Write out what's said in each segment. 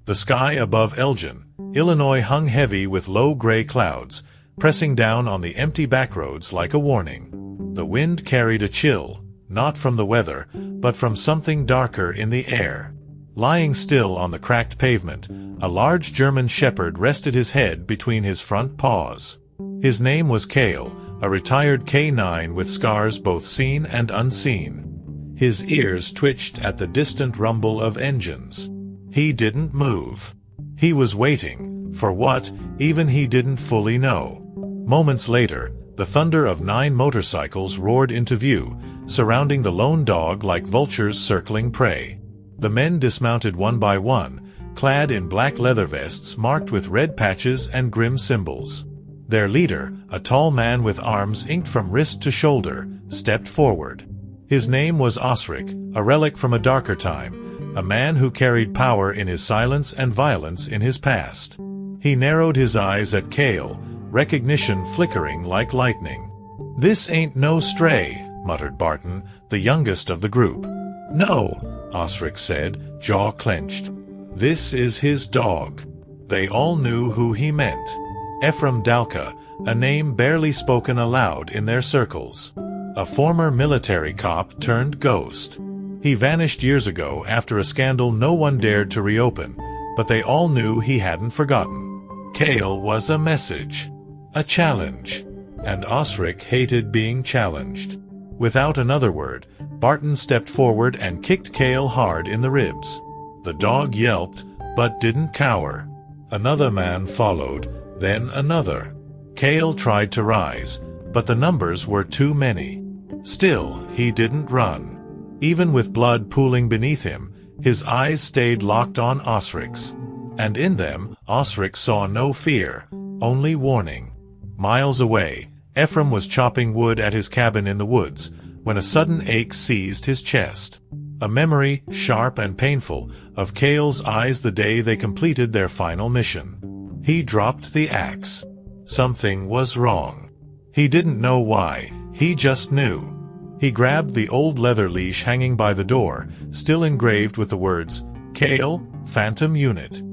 The sky above Elgin, Illinois hung heavy with low gray clouds, pressing down on the empty backroads like a warning. The wind carried a chill, not from the weather, but from something darker in the air. Lying still on the cracked pavement, a large German shepherd rested his head between his front paws. His name was Kael, a retired K9 with scars both seen and unseen. His ears twitched at the distant rumble of engines. He didn't move. He was waiting, for what, even he didn't fully know. Moments later, the thunder of 9 motorcycles roared into view, surrounding the lone dog like vultures circling prey. The men dismounted one by one, clad in black leather vests marked with red patches and grim symbols. Their leader, a tall man with arms inked from wrist to shoulder, stepped forward. His name was Osrick, a relic from a darker time, a man who carried power in his silence and violence in his past. He narrowed his eyes at Kael, recognition flickering like lightning. "This ain't no stray," muttered Barton, the youngest of the group. "No," Osrick said, jaw clenched. "This is his dog." They all knew who he meant. Ephram, a name barely spoken aloud in their circles. A former military cop turned ghost. He vanished years ago after a scandal no one dared to reopen, but they all knew he hadn't forgotten. Kael was a message. A challenge. And Osrick hated being challenged. Without another word, Barton stepped forward and kicked Kael hard in the ribs. The dog yelped, but didn't cower. Another man followed, then another. Kael tried to rise, but the numbers were too many. Still, he didn't run. Even with blood pooling beneath him, his eyes stayed locked on Osrick's. And in them, Osrick saw no fear, only warning. Miles away, Ephram was chopping wood at his cabin in the woods, when a sudden ache seized his chest. A memory, sharp and painful, of Kael's eyes the day they completed their final mission. He dropped the axe. Something was wrong. He didn't know why, he just knew. He grabbed the old leather leash hanging by the door, still engraved with the words, "Kael, Phantom Unit."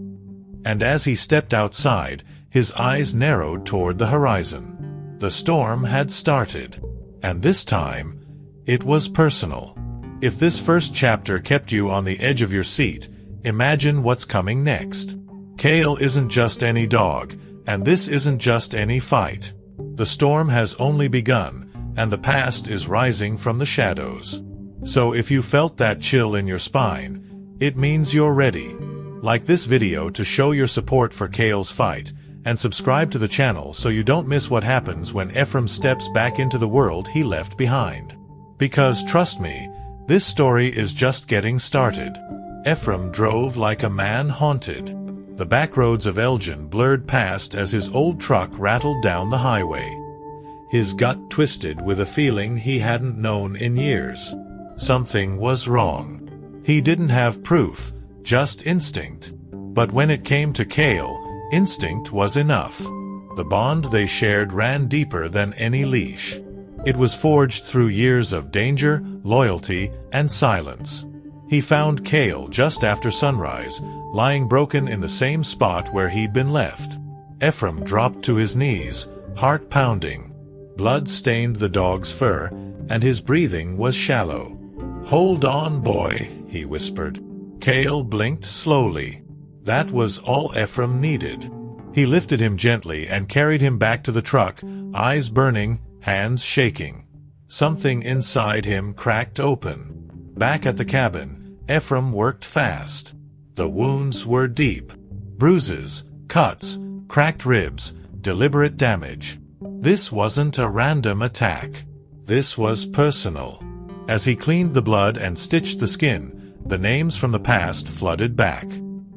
And as he stepped outside, his eyes narrowed toward the horizon. The storm had started. And this time, it was personal. If this first chapter kept you on the edge of your seat, imagine what's coming next. Kael isn't just any dog, and this isn't just any fight. The storm has only begun, and the past is rising from the shadows. So if you felt that chill in your spine, it means you're ready. Like this video to show your support for Kael's fight, and subscribe to the channel so you don't miss what happens when Ephram steps back into the world he left behind. Because trust me, this story is just getting started. Ephram drove like a man haunted. The backroads of Elgin blurred past as his old truck rattled down the highway. His gut twisted with a feeling he hadn't known in years. Something was wrong. He didn't have proof, just instinct. But when it came to Kael, instinct was enough. The bond they shared ran deeper than any leash. It was forged through years of danger, loyalty, and silence. He found Kael just after sunrise, lying broken in the same spot where he'd been left. Ephram dropped to his knees, heart pounding. Blood stained the dog's fur, and his breathing was shallow. "Hold on, boy," he whispered. Kael blinked slowly. That was all Ephram needed. He lifted him gently and carried him back to the truck, eyes burning, hands shaking. Something inside him cracked open. Back at the cabin, Ephram worked fast. The wounds were deep. Bruises, cuts, cracked ribs, deliberate damage. This wasn't a random attack. This was personal. As he cleaned the blood and stitched the skin, the names from the past flooded back.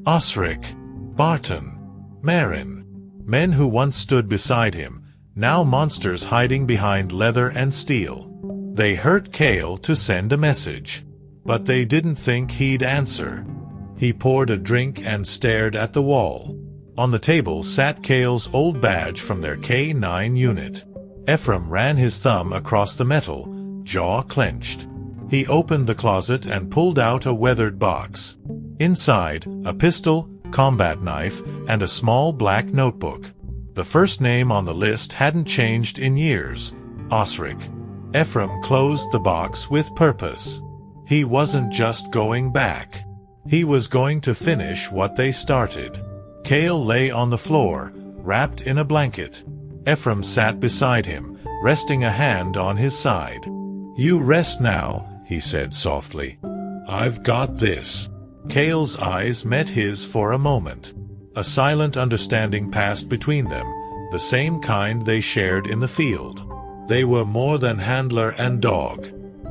Osrick, Barton, Marin. Men who once stood beside him, now monsters hiding behind leather and steel. They hurt Kael to send a message. But they didn't think he'd answer. He poured a drink and stared at the wall. On the table sat Kael's old badge from their K9 unit. Ephram ran his thumb across the metal, jaw clenched. He opened the closet and pulled out a weathered box. Inside, a pistol, combat knife, and a small black notebook. The first name on the list hadn't changed in years: Osrick. Ephram closed the box with purpose. He wasn't just going back. He was going to finish what they started. Kael lay on the floor, wrapped in a blanket. Ephram sat beside him, resting a hand on his side. "You rest now," he said softly. "I've got this." Kael's eyes met his for a moment. A silent understanding passed between them, the same kind they shared in the field. They were more than handler and dog.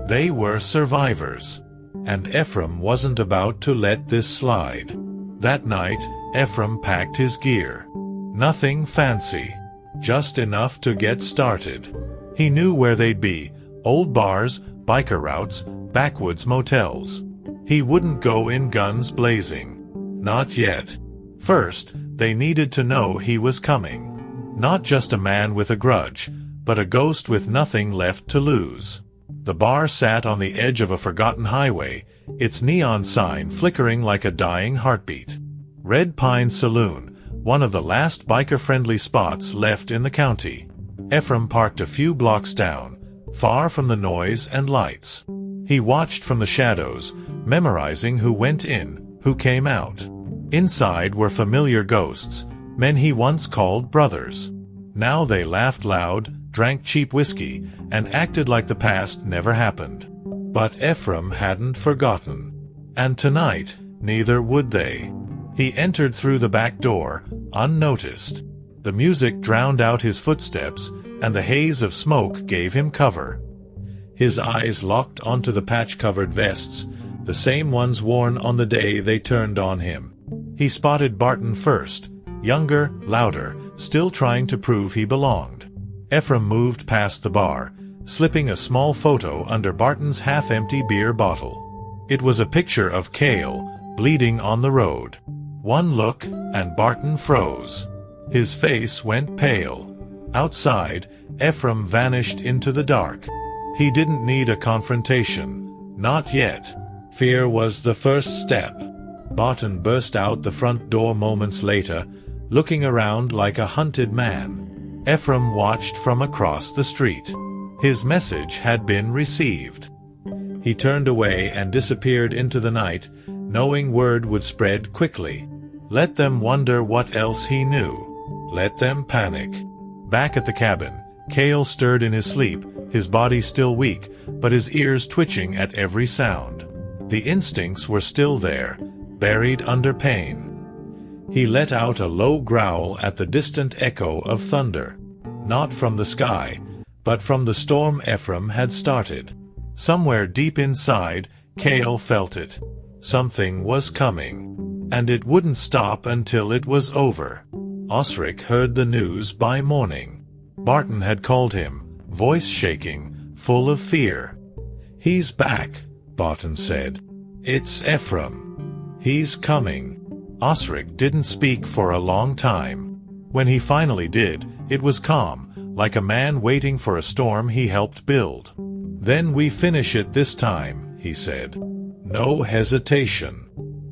They were survivors. And Ephram wasn't about to let this slide. That night, Ephram packed his gear. Nothing fancy. Just enough to get started. He knew where they'd be: old bars, biker routes, backwoods motels. He wouldn't go in guns blazing. Not yet. First, they needed to know he was coming. Not just a man with a grudge, but a ghost with nothing left to lose. The bar sat on the edge of a forgotten highway, its neon sign flickering like a dying heartbeat. Red Pine Saloon, one of the last biker-friendly spots left in the county. Ephram parked a few blocks down, far from the noise and lights. He watched from the shadows, memorizing who went in, who came out. Inside were familiar ghosts, men he once called brothers. Now they laughed loud, drank cheap whiskey, and acted like the past never happened. But Ephram hadn't forgotten. And tonight, neither would they. He entered through the back door, unnoticed. The music drowned out his footsteps, and the haze of smoke gave him cover. His eyes locked onto the patch-covered vests, the same ones worn on the day they turned on him. He spotted Barton first, younger, louder, still trying to prove he belonged. Ephram moved past the bar, slipping a small photo under Barton's half-empty beer bottle. It was a picture of Kael, bleeding on the road. One look, and Barton froze. His face went pale. Outside, Ephram vanished into the dark. He didn't need a confrontation. Not yet. Fear was the first step. Barton burst out the front door moments later, looking around like a hunted man. Ephram watched from across the street. His message had been received. He turned away and disappeared into the night, knowing word would spread quickly. Let them wonder what else he knew. Let them panic. Back at the cabin, Kael stirred in his sleep, his body still weak, but his ears twitching at every sound. The instincts were still there, buried under pain. He let out a low growl at the distant echo of thunder. Not from the sky, but from the storm Ephram had started. Somewhere deep inside, Kael felt it. Something was coming. And it wouldn't stop until it was over. Osrick heard the news by morning. Barton had called him, voice shaking, full of fear. "He's back," Barton said. "It's Ephram. He's coming." Osrick didn't speak for a long time. When he finally did, it was calm, like a man waiting for a storm he helped build. "Then we finish it this time," he said. No hesitation.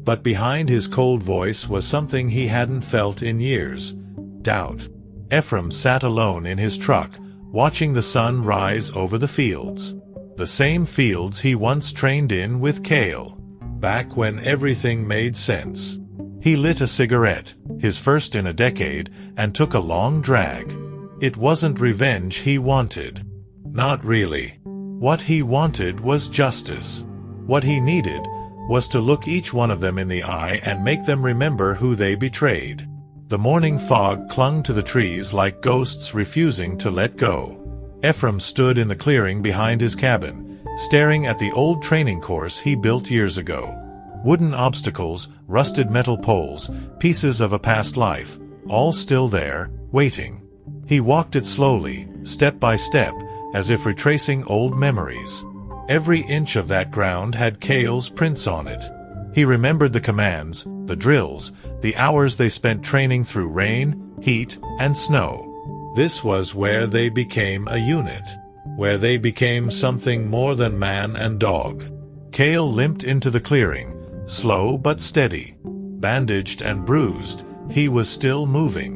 But behind his cold voice was something he hadn't felt in years: doubt. Ephram sat alone in his truck, watching the sun rise over the fields. The same fields he once trained in with Kael, back when everything made sense. He lit a cigarette, his first in a decade, and took a long drag. It wasn't revenge he wanted. Not really. What he wanted was justice. What he needed was to look each one of them in the eye and make them remember who they betrayed. The morning fog clung to the trees like ghosts refusing to let go. Ephram stood in the clearing behind his cabin, staring at the old training course he built years ago. Wooden obstacles, rusted metal poles, pieces of a past life, all still there, waiting. He walked it slowly, step by step, as if retracing old memories. Every inch of that ground had Kael's prints on it. He remembered the commands, the drills, the hours they spent training through rain, heat, and snow. This was where they became a unit, where they became something more than man and dog. Kael limped into the clearing, slow but steady. bandaged and bruised, he was still moving.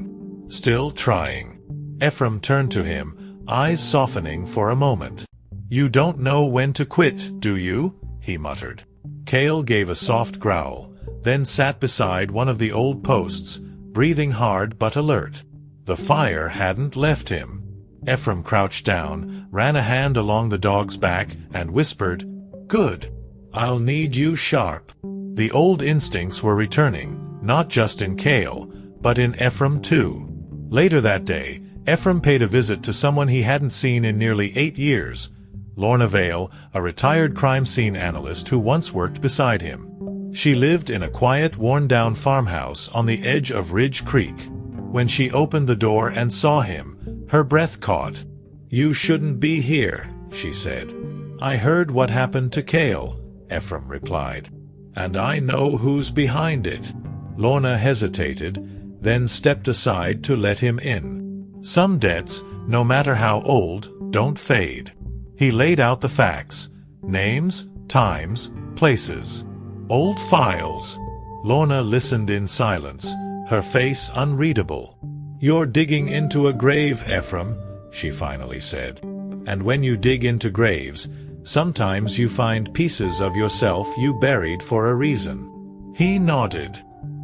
Still trying. Ephram turned to him, eyes softening for a moment. "You don't know when to quit, do you?" he muttered. Kael gave a soft growl, then sat beside one of the old posts, breathing hard but alert. The fire hadn't left him. Ephram crouched down, ran a hand along the dog's back, and whispered, "Good. I'll need you sharp." The old instincts were returning, not just in Kael, but in Ephram too. Later that day, Ephram paid a visit to someone he hadn't seen in nearly 8 years, Lorna Vale, a retired crime scene analyst who once worked beside him. She lived in a quiet, worn-down farmhouse on the edge of Ridge Creek. When she opened the door and saw him, her breath caught. "You shouldn't be here," she said. "I heard what happened to Kael," Ephram replied. "And I know who's behind it." Lorna hesitated, then stepped aside to let him in. "Some debts, no matter how old, don't fade." He laid out the facts. Names, times, places. Old files. Lorna listened in silence, her face unreadable. "You're digging into a grave, Ephram," she finally said. "And when you dig into graves, sometimes you find pieces of yourself you buried for a reason." He nodded.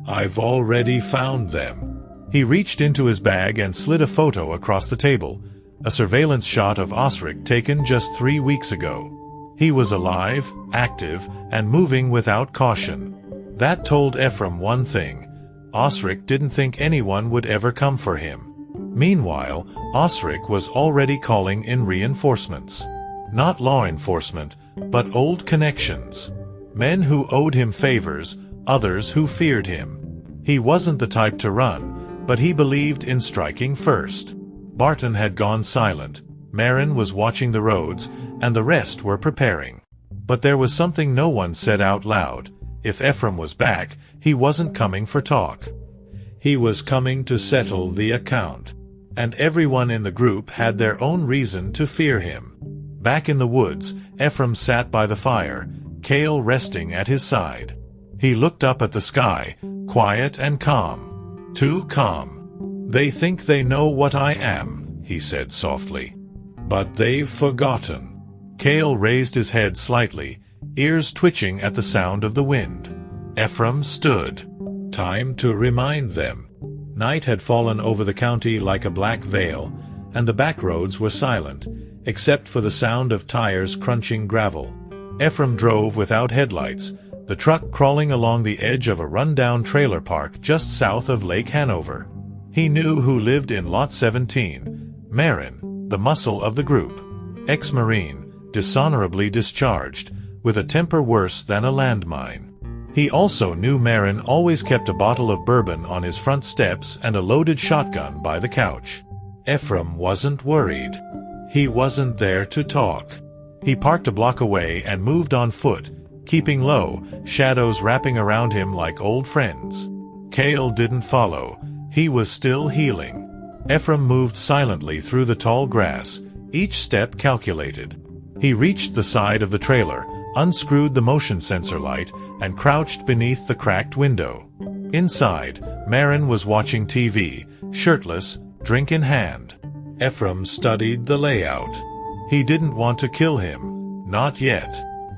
"I've already found them." He reached into his bag and slid a photo across the table, a surveillance shot of Osrick taken just 3 weeks ago. He was alive, active, and moving without caution. That told Ephram one thing: Osrick didn't think anyone would ever come for him. Meanwhile, Osrick was already calling in reinforcements. Not law enforcement, but old connections. Men who owed him favors, others who feared him. He wasn't the type to run, but he believed in striking first. Barton had gone silent, Marin was watching the roads, and the rest were preparing. But there was something no one said out loud. If Ephram was back, he wasn't coming for talk. He was coming to settle the account. And everyone in the group had their own reason to fear him. Back in the woods, Ephram sat by the fire, Kael resting at his side. He looked up at the sky, quiet and calm. Too calm. "They think they know what I am," he said softly. "But they've forgotten." Kael raised his head slightly, ears twitching at the sound of the wind. Ephram stood. Time to remind them. Night had fallen over the county like a black veil, and the back roads were silent, except for the sound of tires crunching gravel. Ephram drove without headlights, the truck crawling along the edge of a run-down trailer park just south of Lake Hanover. He knew who lived in Lot 17, Marin, the muscle of the group. Ex-Marine, dishonorably discharged, with a temper worse than a landmine. He also knew Marin always kept a bottle of bourbon on his front steps and a loaded shotgun by the couch. Ephram wasn't worried. He wasn't there to talk. He parked a block away and moved on foot, keeping low, shadows wrapping around him like old friends. Kael didn't follow. He was still healing. Ephram moved silently through the tall grass, each step calculated. He reached the side of the trailer, unscrewed the motion sensor light, and crouched beneath the cracked window. Inside, Marin was watching TV, shirtless, drink in hand. Ephram studied the layout. He didn't want to kill him, not yet.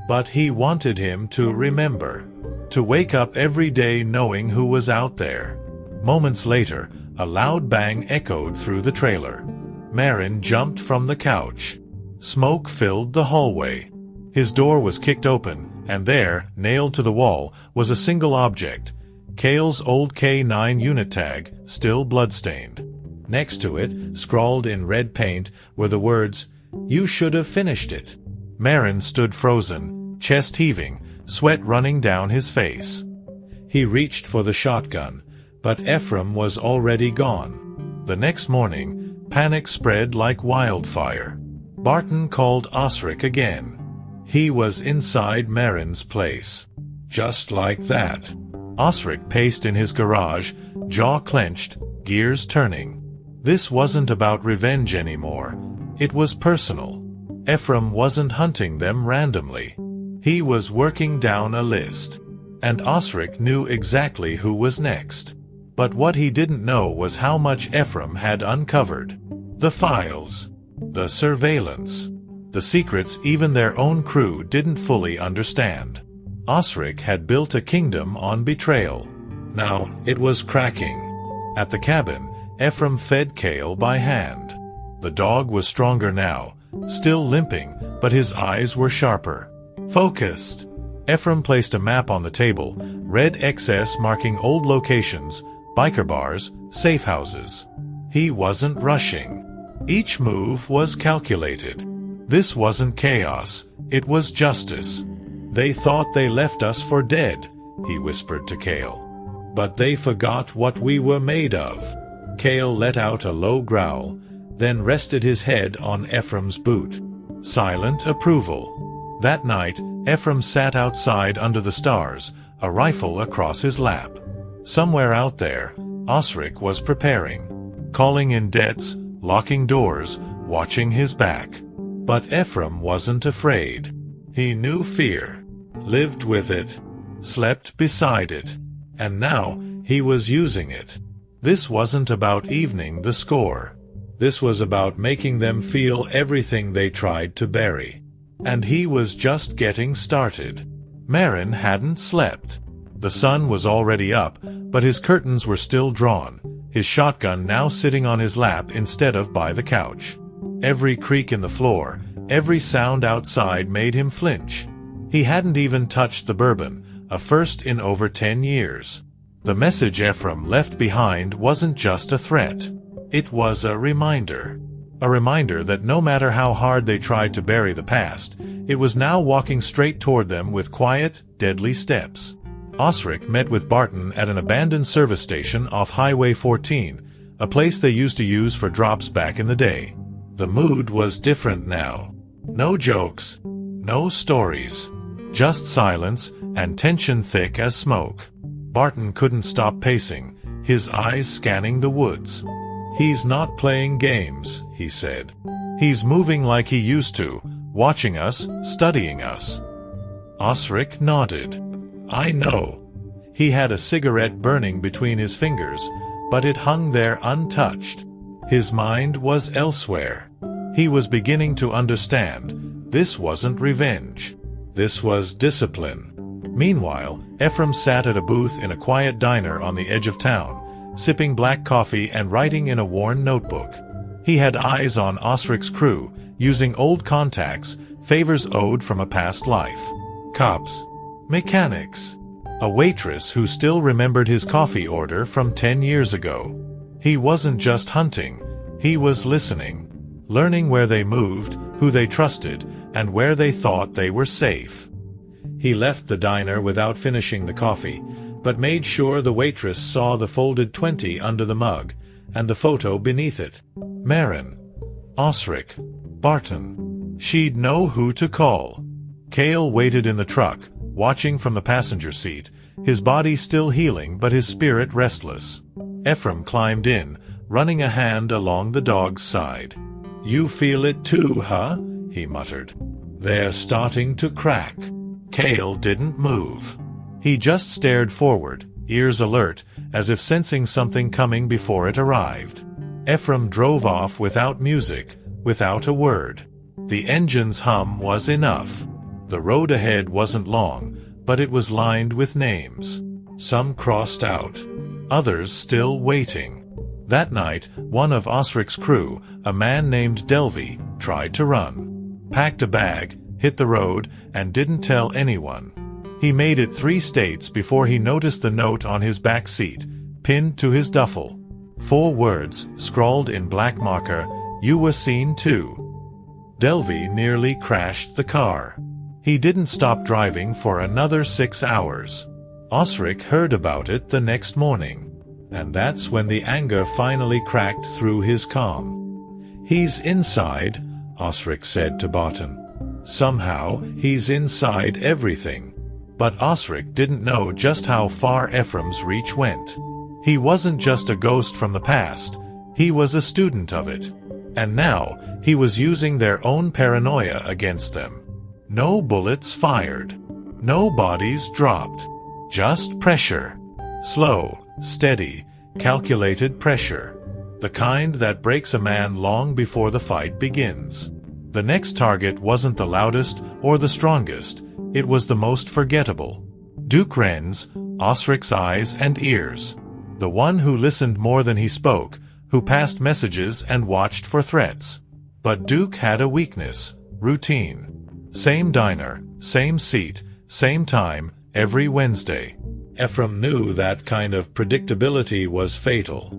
But he wanted him to remember. To wake up every day knowing who was out there. Moments later, a loud bang echoed through the trailer. Marin jumped from the couch. Smoke filled the hallway. His door was kicked open, and there, nailed to the wall, was a single object. Kael's old K9 unit tag, still bloodstained. Next to it, scrawled in red paint, were the words, "You should have finished it." Marin stood frozen, chest heaving, sweat running down his face. He reached for the shotgun, but Ephram was already gone. The next morning, panic spread like wildfire. Barton called Osrick again. He was inside Marin's place. Just like that. Osrick paced in his garage, jaw clenched, gears turning. This wasn't about revenge anymore. It was personal. Ephram wasn't hunting them randomly. He was working down a list. and Osrick knew exactly who was next. But what he didn't know was how much Ephram had uncovered. The files. The surveillance. The secrets even their own crew didn't fully understand. Osrick had built a kingdom on betrayal. Now it was cracking. At the cabin, Ephram fed Kael by hand. The dog was stronger now, still limping, but his eyes were sharper. Focused. Ephram placed a map on the table, red XS marking old locations, biker bars, safe houses. He wasn't rushing. Each move was calculated. This wasn't chaos, it was justice. They thought they left us for dead, he whispered to Kael. But they forgot what we were made of. Kael let out a low growl, then rested his head on Ephram's boot. Silent approval. That night, Ephram sat outside under the stars, a rifle across his lap. Somewhere out there, Osrick was preparing, calling in debts, locking doors, watching his back. But Ephram wasn't afraid. He knew fear, lived with it, slept beside it, and now he was using it. This wasn't about evening the score. This was about making them feel everything they tried to bury. And he was just getting started. Marin hadn't slept. The sun was already up, but his curtains were still drawn, his shotgun now sitting on his lap instead of by the couch. Every creak in the floor, every sound outside made him flinch. He hadn't even touched the bourbon, a first in over 10 years. The message Ephram left behind wasn't just a threat. It was a reminder. A reminder that no matter how hard they tried to bury the past, it was now walking straight toward them with quiet, deadly steps. Osrick met with Barton at an abandoned service station off Highway 14, a place they used to use for drops back in the day. The mood was different now. No jokes, no stories, just silence and tension thick as smoke. Barton couldn't stop pacing, his eyes scanning the woods. "He's not playing games," he said. "He's moving like he used to, watching us, studying us." Osrick nodded. "I know." He had a cigarette burning between his fingers, but it hung there untouched. His mind was elsewhere. He was beginning to understand. This wasn't revenge. This was discipline. Meanwhile, Ephram sat at a booth in a quiet diner on the edge of town, sipping black coffee and writing in a worn notebook. He had eyes on Osrick's crew, using old contacts, favors owed from a past life. Cops. Mechanics. A waitress who still remembered his coffee order from 10 years ago. He wasn't just hunting, he was listening. Learning where they moved, who they trusted, and where they thought they were safe. He left the diner without finishing the coffee, but made sure the waitress saw the folded 20 under the mug, and the photo beneath it. Marin. Osrick. Barton. She'd know who to call. Kael waited in the truck, watching from the passenger seat, his body still healing but his spirit restless. Ephram climbed in, running a hand along the dog's side. "You feel it too, huh?" he muttered. "They're starting to crack." Kael didn't move. He just stared forward, ears alert, as if sensing something coming before it arrived. Ephram drove off without music, without a word. The engine's hum was enough. The road ahead wasn't long, but it was lined with names. Some crossed out, others still waiting. That night, one of Osrick's crew, a man named Delvey, tried to run. Packed a bag, hit the road, and didn't tell anyone. He made it 3 states before he noticed the note on his back seat, pinned to his duffel. 4 words, scrawled in black marker, "You were seen too." Delvey nearly crashed the car. He didn't stop driving for another 6 hours. Osrick heard about it the next morning. And that's when the anger finally cracked through his calm. "He's inside," Osrick said to Barton. "Somehow, he's inside everything." But Osrick didn't know just how far Ephram's reach went. He wasn't just a ghost from the past, he was a student of it. And now, he was using their own paranoia against them. No bullets fired. No bodies dropped. Just pressure. Slow, steady, calculated pressure. The kind that breaks a man long before the fight begins. The next target wasn't the loudest or the strongest, it was the most forgettable. Duke Wren's, Osrick's eyes and ears. The one who listened more than he spoke, who passed messages and watched for threats. But Duke had a weakness: routine. Same diner, same seat, same time, every Wednesday. Ephram knew that kind of predictability was fatal.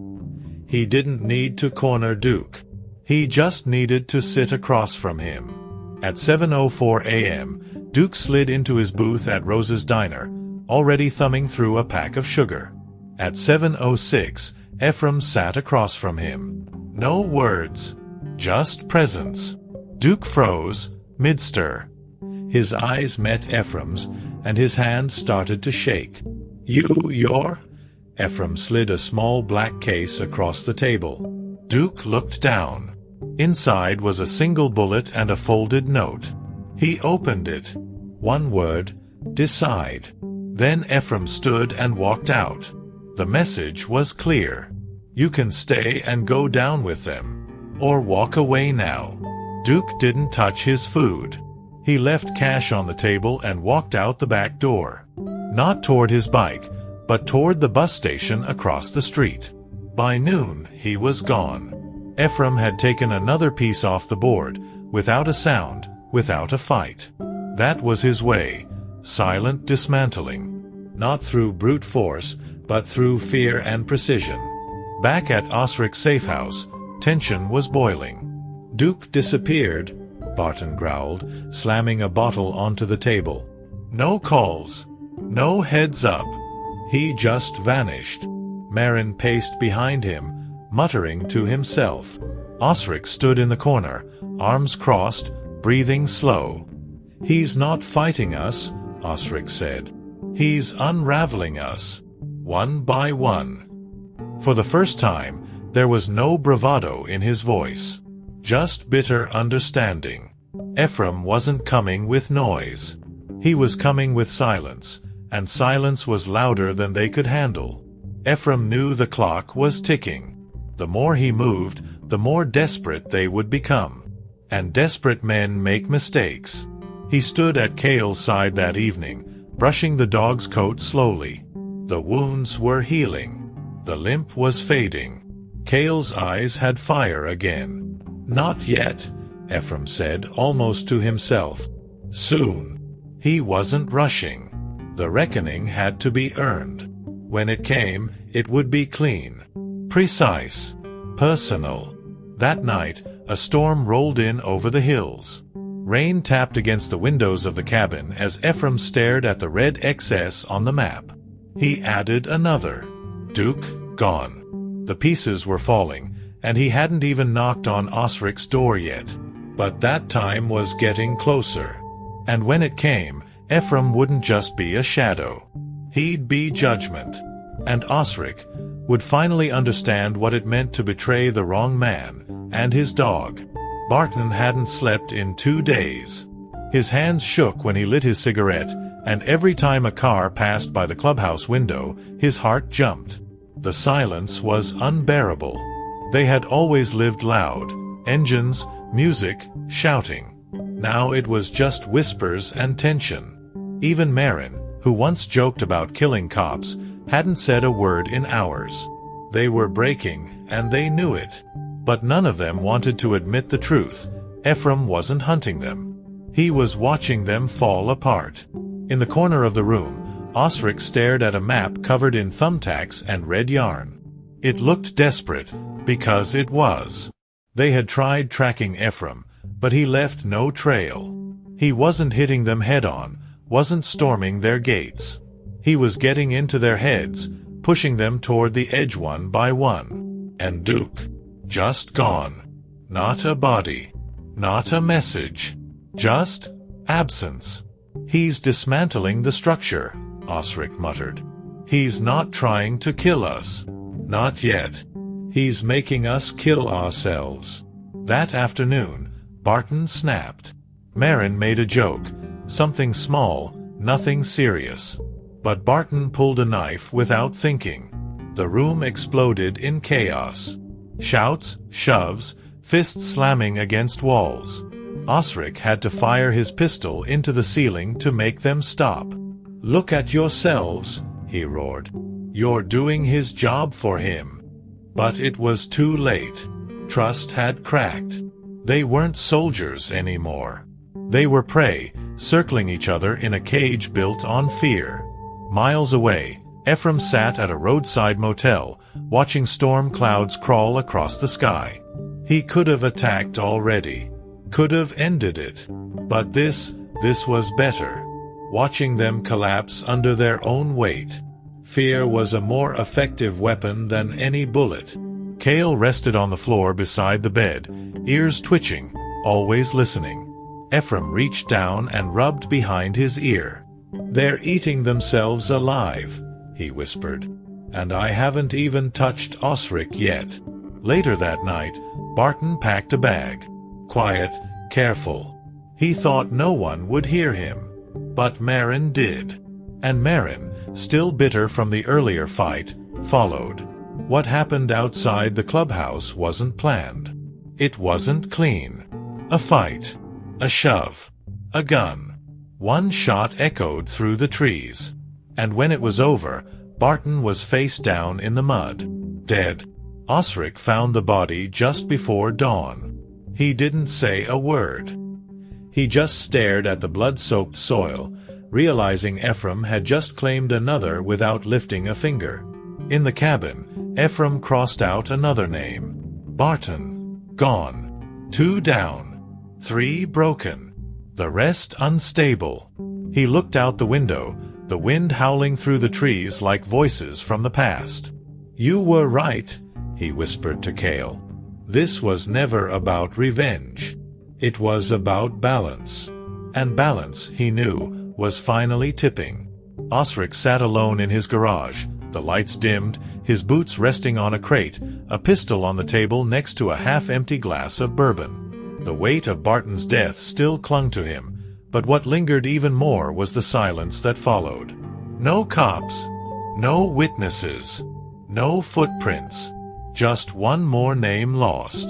He didn't need to corner Duke. He just needed to sit across from him. At 7:04 a.m., Duke slid into his booth at Rose's Diner, already thumbing through a pack of sugar. At 7:06, Ephram sat across from him. No words, just presence. Duke froze, mid-stir. His eyes met Ephram's, and his hand started to shake. You're? Ephram slid a small black case across the table. Duke looked down. Inside was a single bullet and a folded note. He opened it. One word: decide. Then Ephram stood and walked out. The message was clear. You can stay and go down with them, or walk away now. Duke didn't touch his food. He left cash on the table and walked out the back door. Not toward his bike, but toward the bus station across the street. By noon, he was gone. Ephram had taken another piece off the board, without a sound, without a fight. That was his way, silent dismantling. Not through brute force, but through fear and precision. Back at Osrick's safe house, tension was boiling. Duke disappeared, Barton growled, slamming a bottle onto the table. No calls. No heads up. He just vanished. Marin paced behind him, muttering to himself. Osrick stood in the corner, arms crossed, breathing slow. He's not fighting us, Osrick said. He's unraveling us, one by one. For the first time, there was no bravado in his voice. Just bitter understanding. Ephram wasn't coming with noise. He was coming with silence, and silence was louder than they could handle. Ephram knew the clock was ticking. The more he moved, the more desperate they would become. And desperate men make mistakes. He stood at Kael's side that evening, brushing the dog's coat slowly. The wounds were healing. The limp was fading. Kael's eyes had fire again. Not yet, Ephram said, almost to himself. Soon. He wasn't rushing. The reckoning had to be earned. When it came, it would be clean. Precise. Personal. That night, a storm rolled in over the hills. Rain tapped against the windows of the cabin as Ephram stared at the red XS on the map. He added another. Duke, gone. The pieces were falling, and he hadn't even knocked on Osrick's door yet. But that time was getting closer. And when it came, Ephram wouldn't just be a shadow. He'd be judgment. And Osrick would finally understand what it meant to betray the wrong man, and his dog. Barton hadn't slept in 2 days. His hands shook when he lit his cigarette, and every time a car passed by the clubhouse window, his heart jumped. The silence was unbearable. They had always lived loud. Engines, music, shouting. Now it was just whispers and tension. Even Marin, who once joked about killing cops, hadn't said a word in hours. They were breaking, and they knew it. But none of them wanted to admit the truth. Ephram wasn't hunting them. He was watching them fall apart. In the corner of the room, Osrick stared at a map covered in thumbtacks and red yarn. It looked desperate, because it was. They had tried tracking Ephram, but he left no trail. He wasn't hitting them head-on, wasn't storming their gates. He was getting into their heads, pushing them toward the edge one by one. And Duke, just gone. Not a body. Not a message. Just absence. He's dismantling the structure, Osrick muttered. He's not trying to kill us. Not yet. He's making us kill ourselves. That afternoon, Barton snapped. Marin made a joke. Something small, nothing serious. But Barton pulled a knife without thinking. The room exploded in chaos. Shouts, shoves, fists slamming against walls. Osrick had to fire his pistol into the ceiling to make them stop. "Look at yourselves," he roared. "You're doing his job for him." But it was too late. Trust had cracked. They weren't soldiers anymore. They were prey, circling each other in a cage built on fear. Miles away, Ephram sat at a roadside motel, watching storm clouds crawl across the sky. He could have attacked already. Could have ended it. But this was better. Watching them collapse under their own weight. Fear was a more effective weapon than any bullet. Kael rested on the floor beside the bed, ears twitching, always listening. Ephram reached down and rubbed behind his ear. "They're eating themselves alive," he whispered. "And I haven't even touched Osrick yet." Later that night, Barton packed a bag. Quiet, careful. He thought no one would hear him. But Marin did. And Marin, still bitter from the earlier fight, followed. What happened outside the clubhouse wasn't planned. It wasn't clean. A fight. A shove. A gun. One shot echoed through the trees. And when it was over, Barton was face down in the mud. Dead. Osrick found the body just before dawn. He didn't say a word. He just stared at the blood-soaked soil, realizing Ephram had just claimed another without lifting a finger. In the cabin, Ephram crossed out another name. Barton. Gone. 2 down. 3 broken. The rest unstable. He looked out the window, the wind howling through the trees like voices from the past. "You were right," he whispered to Kael. "This was never about revenge. It was about balance." And balance, he knew, was finally tipping. Osrick sat alone in his garage, the lights dimmed, his boots resting on a crate, a pistol on the table next to a half-empty glass of bourbon. The weight of Barton's death still clung to him, but what lingered even more was the silence that followed. No cops, no witnesses, no footprints, just one more name lost.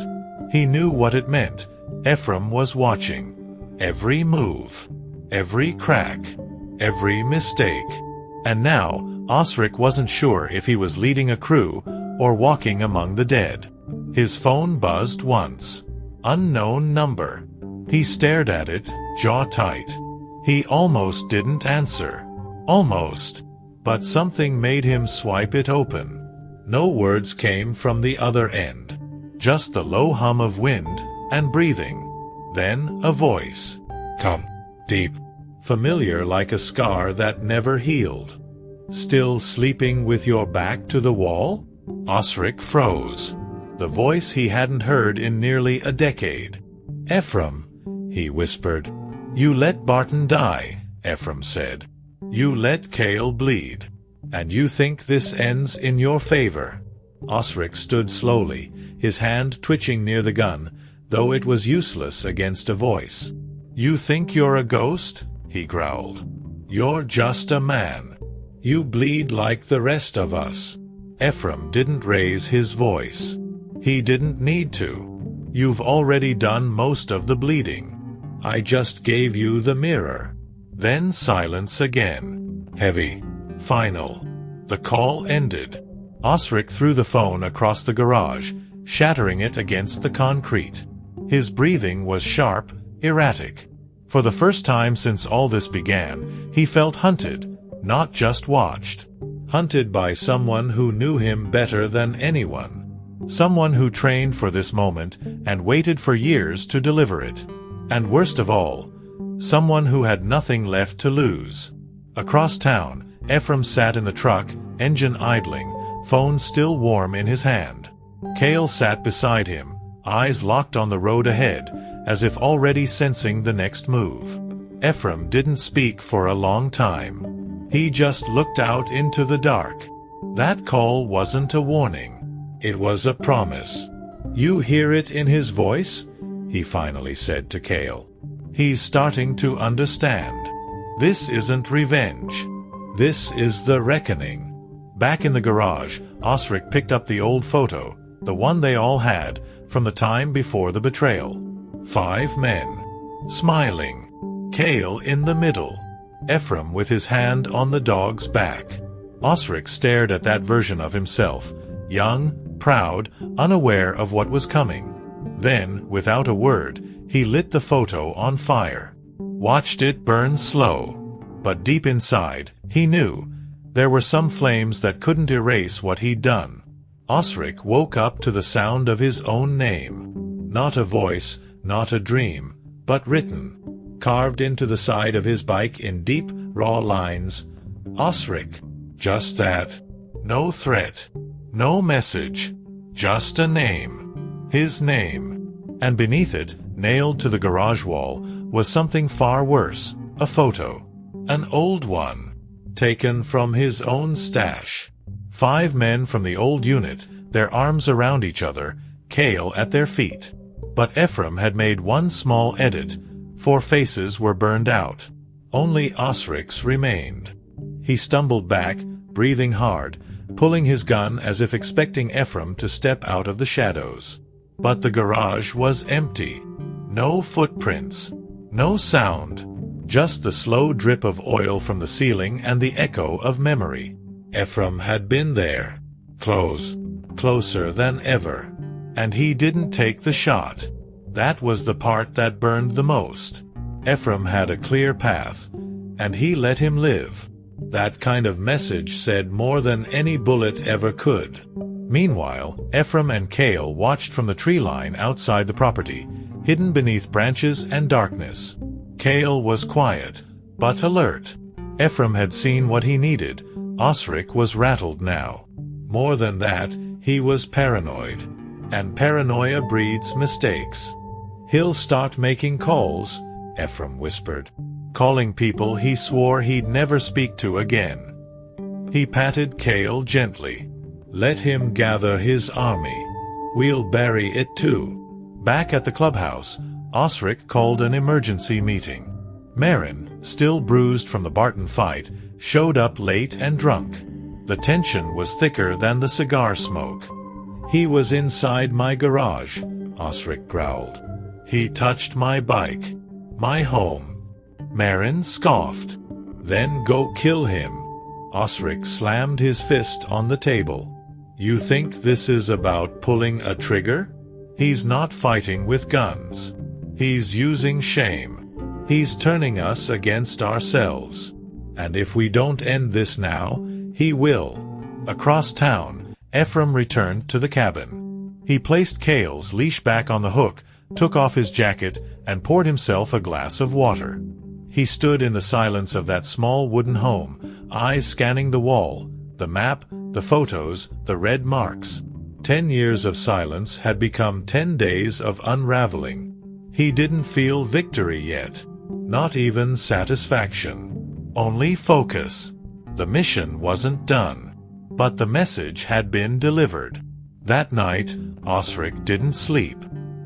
He knew what it meant. Ephram was watching. Every move, every crack, every mistake. And now, Osrick wasn't sure if he was leading a crew or walking among the dead. His phone buzzed once. Unknown number. He stared at it, jaw tight. He almost didn't answer. Almost. But something made him swipe it open. No words came from the other end. Just the low hum of wind and breathing. Then a voice. "Come. Deep." Familiar like a scar that never healed. "Still sleeping with your back to the wall?" Osrick froze. The voice he hadn't heard in nearly a decade. "Ephram," he whispered. "You let Barton die," Ephram said. "You let Kael bleed. And you think this ends in your favor." Osrick stood slowly, his hand twitching near the gun, though it was useless against a voice. "You think you're a ghost?" he growled. "You're just a man. You bleed like the rest of us." Ephram didn't raise his voice. He didn't need to. "You've already done most of the bleeding. I just gave you the mirror." Then silence again. Heavy. Final. The call ended. Osrick threw the phone across the garage, shattering it against the concrete. His breathing was sharp, erratic. For the first time since all this began, he felt hunted, not just watched. Hunted by someone who knew him better than anyone. Someone who trained for this moment and waited for years to deliver it. And worst of all, someone who had nothing left to lose. Across town, Ephram sat in the truck, engine idling, phone still warm in his hand. Kael sat beside him, eyes locked on the road ahead, as if already sensing the next move. Ephram didn't speak for a long time. He just looked out into the dark. That call wasn't a warning. It was a promise. "You hear it in his voice?" he finally said to Kael. "He's starting to understand. This isn't revenge. This is the reckoning. Back in the garage, Osrick picked up the old photo, the one they all had, from the time before the betrayal. 5 men. Smiling. Kael in the middle. Ephram with his hand on the dog's back. Osrick stared at that version of himself, young, proud, unaware of what was coming. Then, without a word, he lit the photo on fire. Watched it burn slow. But deep inside, he knew, there were some flames that couldn't erase what he'd done. Osrick woke up to the sound of his own name. Not a voice, not a dream, but written. Carved into the side of his bike in deep, raw lines. Osrick. Just that. No threat. No message. Just a name. His name. And beneath it, nailed to the garage wall, was something far worse. A photo. An old one. Taken from his own stash. 5 men from the old unit, their arms around each other, Kael at their feet. But Ephram had made one small edit. 4 faces were burned out. Only Osrick's remained. He stumbled back, breathing hard, pulling his gun as if expecting Ephram to step out of the shadows. But the garage was empty. No footprints. No sound. Just the slow drip of oil from the ceiling and the echo of memory. Ephram had been there. Close. Closer than ever. And he didn't take the shot. That was the part that burned the most. Ephram had a clear path, and he let him live. That kind of message said more than any bullet ever could. Meanwhile, Ephram and Kael watched from the tree line outside the property, hidden beneath branches and darkness. Kael was quiet, but alert. Ephram had seen what he needed. Osrick was rattled now. More than that, he was paranoid. And paranoia breeds mistakes. He'll start making calls, Ephram whispered. Calling people he swore he'd never speak to again. He patted Kael gently. Let him gather his army. We'll bury it too. Back at the clubhouse, Osrick called an emergency meeting. Marin, still bruised from the Barton fight, showed up late and drunk. The tension was thicker than the cigar smoke. He was inside my garage, Osrick growled. He touched my bike. My home. Marin scoffed. Then go kill him. Osrick slammed his fist on the table. You think this is about pulling a trigger? He's not fighting with guns. He's using shame. He's turning us against ourselves. And if we don't end this now, he will. Across town, Ephram returned to the cabin. He placed Kael's leash back on the hook, took off his jacket, and poured himself a glass of water. He stood in the silence of that small wooden home, eyes scanning the wall, the map, the photos, the red marks. 10 years of silence had become 10 days of unraveling. He didn't feel victory yet. Not even satisfaction. Only focus. The mission wasn't done. But the message had been delivered. That night, Osrick didn't sleep.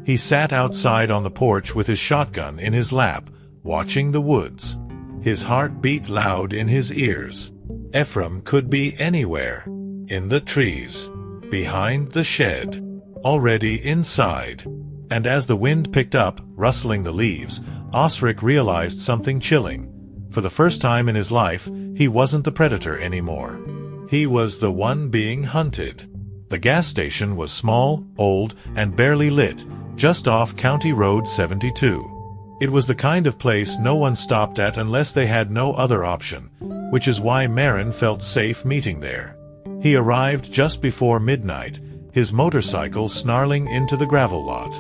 He sat outside on the porch with his shotgun in his lap, watching the woods. His heart beat loud in his ears. Ephram could be anywhere. In the trees. Behind the shed. Already inside. And as the wind picked up, rustling the leaves, Osrick realized something chilling. For the first time in his life, he wasn't the predator anymore. He was the one being hunted. The gas station was small, old, and barely lit, just off County Road 72. It was the kind of place no one stopped at unless they had no other option, which is why Marin felt safe meeting there. He arrived just before midnight, his motorcycle snarling into the gravel lot.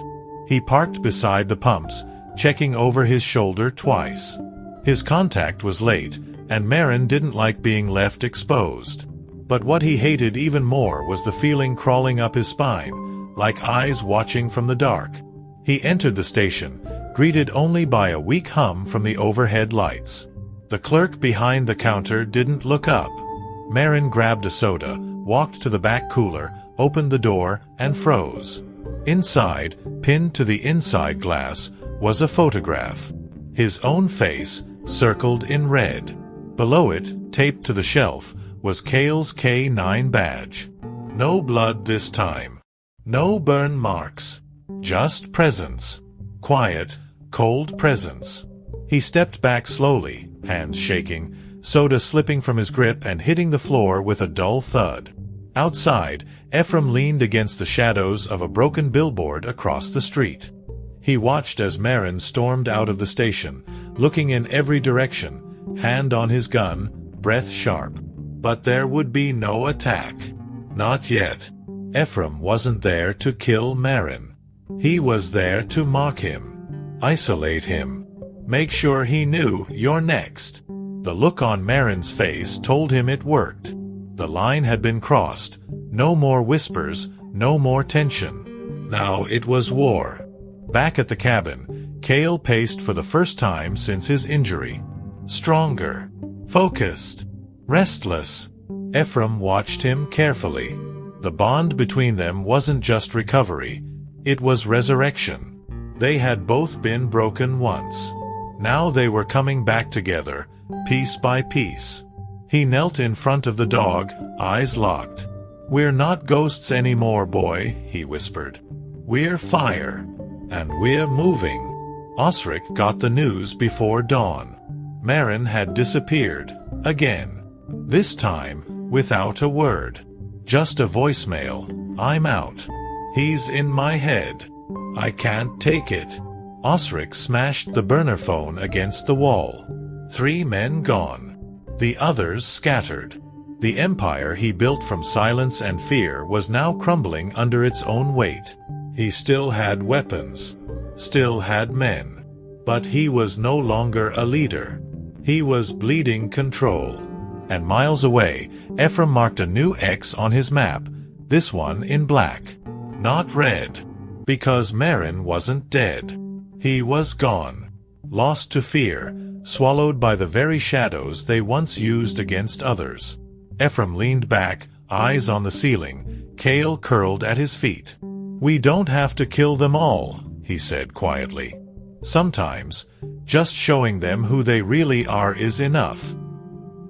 He parked beside the pumps, checking over his shoulder twice. His contact was late, and Marin didn't like being left exposed. But what he hated even more was the feeling crawling up his spine, like eyes watching from the dark. He entered the station, greeted only by a weak hum from the overhead lights. The clerk behind the counter didn't look up. Marin grabbed a soda, walked to the back cooler, opened the door, and froze. Inside, pinned to the inside glass, was a photograph. His own face, circled in red. Below it, taped to the shelf, was Kael's K9 badge. No blood this time. No burn marks. Just presence. Quiet, cold presence. He stepped back slowly, hands shaking, soda slipping from his grip and hitting the floor with a dull thud. Outside, Ephram leaned against the shadows of a broken billboard across the street. He watched as Marin stormed out of the station, looking in every direction, hand on his gun, breath sharp. But there would be no attack. Not yet. Ephram wasn't there to kill Marin. He was there to mock him. Isolate him. Make sure he knew you're next. The look on Marin's face told him it worked. The line had been crossed. No more whispers, no more tension. Now it was war. Back at the cabin, Kael paced for the first time since his injury. Stronger. Focused. Restless. Ephram watched him carefully. The bond between them wasn't just recovery. It was resurrection. They had both been broken once. Now they were coming back together, piece by piece. He knelt in front of the dog, eyes locked. "We're not ghosts anymore, boy," he whispered. "We're fire. And we're moving." Osrick got the news before dawn. Marin had disappeared. Again. This time, without a word. Just a voicemail. "I'm out. He's in my head. I can't take it." Osrick smashed the burner phone against the wall. 3 men gone. The others scattered. The empire he built from silence and fear was now crumbling under its own weight. He still had weapons. Still had men. But he was no longer a leader. He was bleeding control. And miles away, Ephram marked a new X on his map, this one in black. Not red. Because Marin wasn't dead. He was gone. Lost to fear, swallowed by the very shadows they once used against others. Ephram leaned back, eyes on the ceiling. Kael curled at his feet. "We don't have to kill them all," he said quietly. "Sometimes, just showing them who they really are is enough."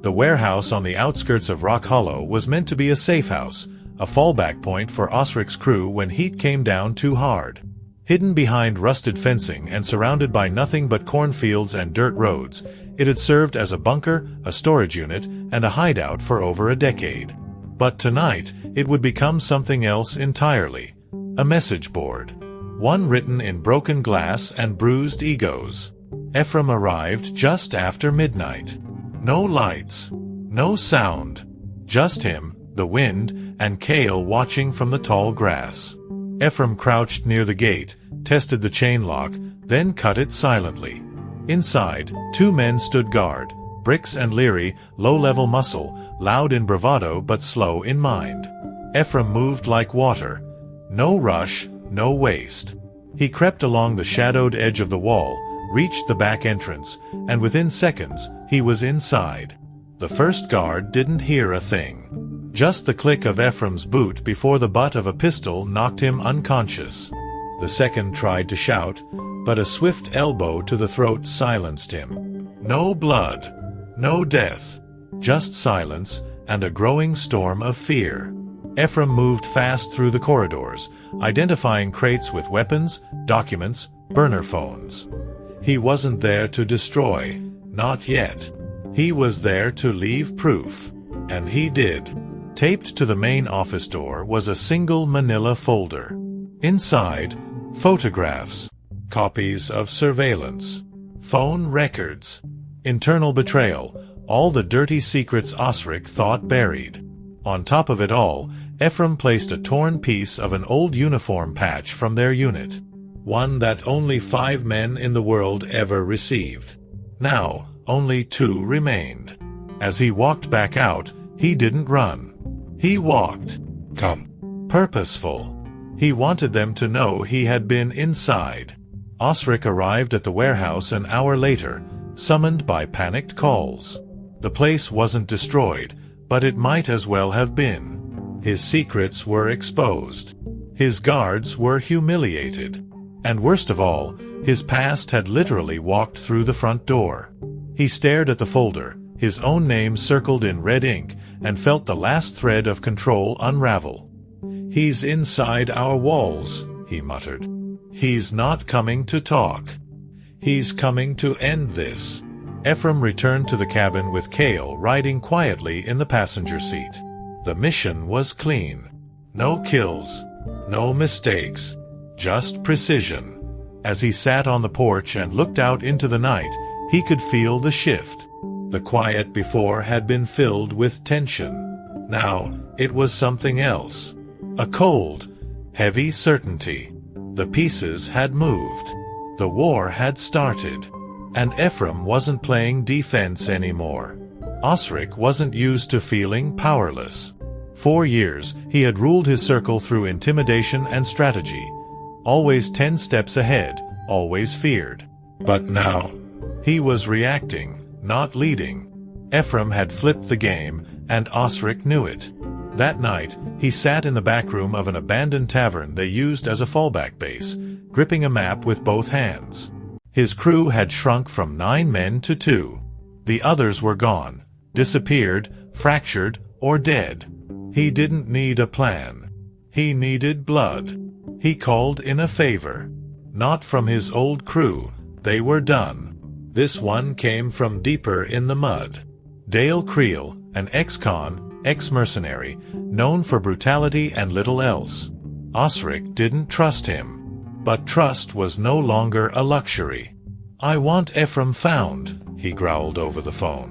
The warehouse on the outskirts of Rock Hollow was meant to be a safe house, a fallback point for Osrick's crew when heat came down too hard. Hidden behind rusted fencing and surrounded by nothing but cornfields and dirt roads, it had served as a bunker, a storage unit, and a hideout for over a decade. But tonight, it would become something else entirely. A message board. One written in broken glass and bruised egos. Ephram arrived just after midnight. No lights. No sound. Just him, the wind, and Kael watching from the tall grass. Ephram crouched near the gate, tested the chain lock, then cut it silently. Inside, 2 men stood guard, Bricks and Leary, low-level muscle, loud in bravado but slow in mind. Ephram moved like water. No rush, no waste. He crept along the shadowed edge of the wall, reached the back entrance, and within seconds, he was inside. The first guard didn't hear a thing. Just the click of Ephram's boot before the butt of a pistol knocked him unconscious. The second tried to shout, but a swift elbow to the throat silenced him. No blood. No death. Just silence and a growing storm of fear. Ephram moved fast through the corridors, identifying crates with weapons, documents, burner phones. He wasn't there to destroy. Not yet. He was there to leave proof. And he did. Taped to the main office door was a single manila folder. Inside, photographs, copies of surveillance, phone records, internal betrayal, all the dirty secrets Osrick thought buried. On top of it all, Ephram placed a torn piece of an old uniform patch from their unit. One that only 5 men in the world ever received. Now, only 2 remained. As he walked back out, he didn't run. He walked. Purposeful. He wanted them to know he had been inside. Osrick arrived at the warehouse an hour later, summoned by panicked calls. The place wasn't destroyed, but it might as well have been. His secrets were exposed. His guards were humiliated. And worst of all, his past had literally walked through the front door. He stared at the folder, his own name circled in red ink, and felt the last thread of control unravel. "He's inside our walls," he muttered. "He's not coming to talk. He's coming to end this." Ephram returned to the cabin with Kael riding quietly in the passenger seat. The mission was clean. No kills, no mistakes, just precision. As he sat on the porch and looked out into the night, he could feel the shift. The quiet before had been filled with tension. Now, it was something else. A cold, heavy certainty. The pieces had moved. The war had started. And Ephram wasn't playing defense anymore. Osrick wasn't used to feeling powerless. 4 years, he had ruled his circle through intimidation and strategy. Always 10 steps ahead, always feared. But now, he was reacting, not leading. Ephram had flipped the game, and Osrick knew it. That night, he sat in the back room of an abandoned tavern they used as a fallback base, gripping a map with both hands. His crew had shrunk from 9 men to 2. The others were gone, disappeared, fractured, or dead. He didn't need a plan. He needed blood. He called in a favor. Not from his old crew, they were done. This one came from deeper in the mud. Dale Creel, an ex-con, ex-mercenary, known for brutality and little else. Osrick didn't trust him. But trust was no longer a luxury. "I want Ephram found," he growled over the phone.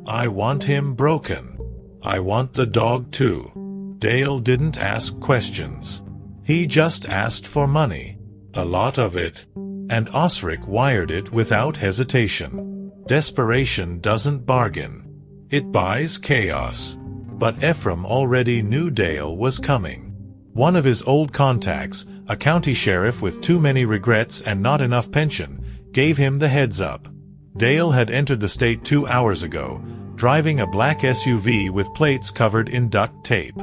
"I want him broken. I want the dog too." Dale didn't ask questions. He just asked for money. A lot of it. And Osrick wired it without hesitation. Desperation doesn't bargain. It buys chaos. But Ephram already knew Dale was coming. One of his old contacts, a county sheriff with too many regrets and not enough pension, gave him the heads up. Dale had entered the state 2 hours ago, driving a black SUV with plates covered in duct tape.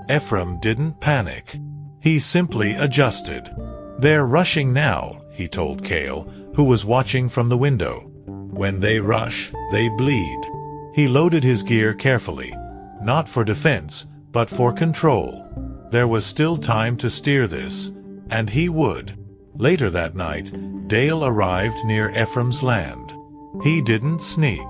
Ephram didn't panic. He simply adjusted. "They're rushing now," he told Kael, who was watching from the window. "When they rush, they bleed." He loaded his gear carefully, not for defense, but for control. There was still time to steer this, and he would. Later that night, Dale arrived near Ephram's land. He didn't sneak.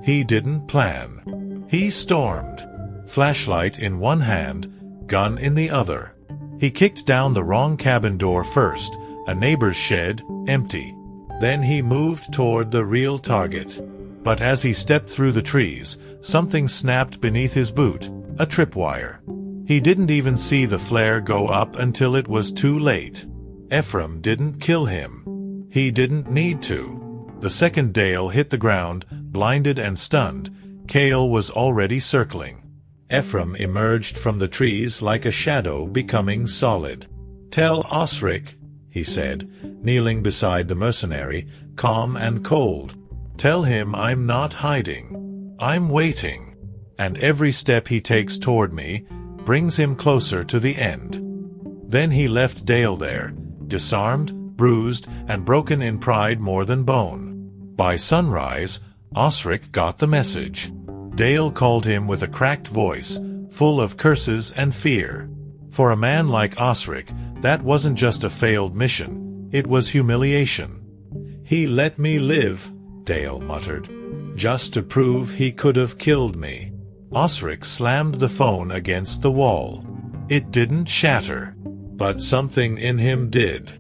He didn't plan. He stormed. Flashlight in one hand, gun in the other. He kicked down the wrong cabin door first, a neighbor's shed, empty. Then he moved toward the real target. But as he stepped through the trees, something snapped beneath his boot, a tripwire. He didn't even see the flare go up until it was too late. Ephram didn't kill him. He didn't need to. The second Dale hit the ground, blinded and stunned, Kael was already circling. Ephram emerged from the trees like a shadow becoming solid. "Tell Osrick," he said, kneeling beside the mercenary, calm and cold. "Tell him I'm not hiding. I'm waiting. And every step he takes toward me brings him closer to the end." Then he left Dale there, disarmed, bruised, and broken in pride more than bone. By sunrise, Osrick got the message. Dale called him with a cracked voice, full of curses and fear. For a man like Osrick, that wasn't just a failed mission, it was humiliation. "He let me live," Dale muttered, "just to prove he could have killed me." Osrick slammed the phone against the wall. It didn't shatter, but something in him did.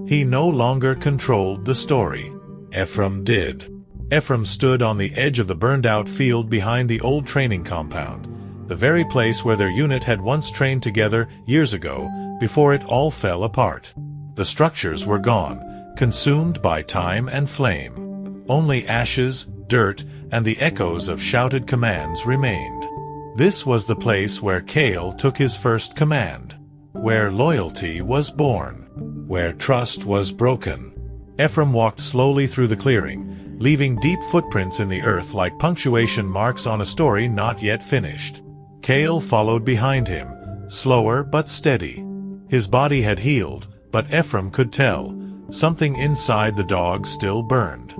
He no longer controlled the story. Ephram did. Ephram stood on the edge of the burned-out field behind the old training compound, the very place where their unit had once trained together years ago, before it all fell apart. The structures were gone, consumed by time and flame. Only ashes, dirt, and the echoes of shouted commands remained. This was the place where Kael took his first command, where loyalty was born, where trust was broken. Ephram walked slowly through the clearing, leaving deep footprints in the earth like punctuation marks on a story not yet finished. Kael followed behind him, slower but steady. His body had healed, but Ephram could tell, something inside the dog still burned.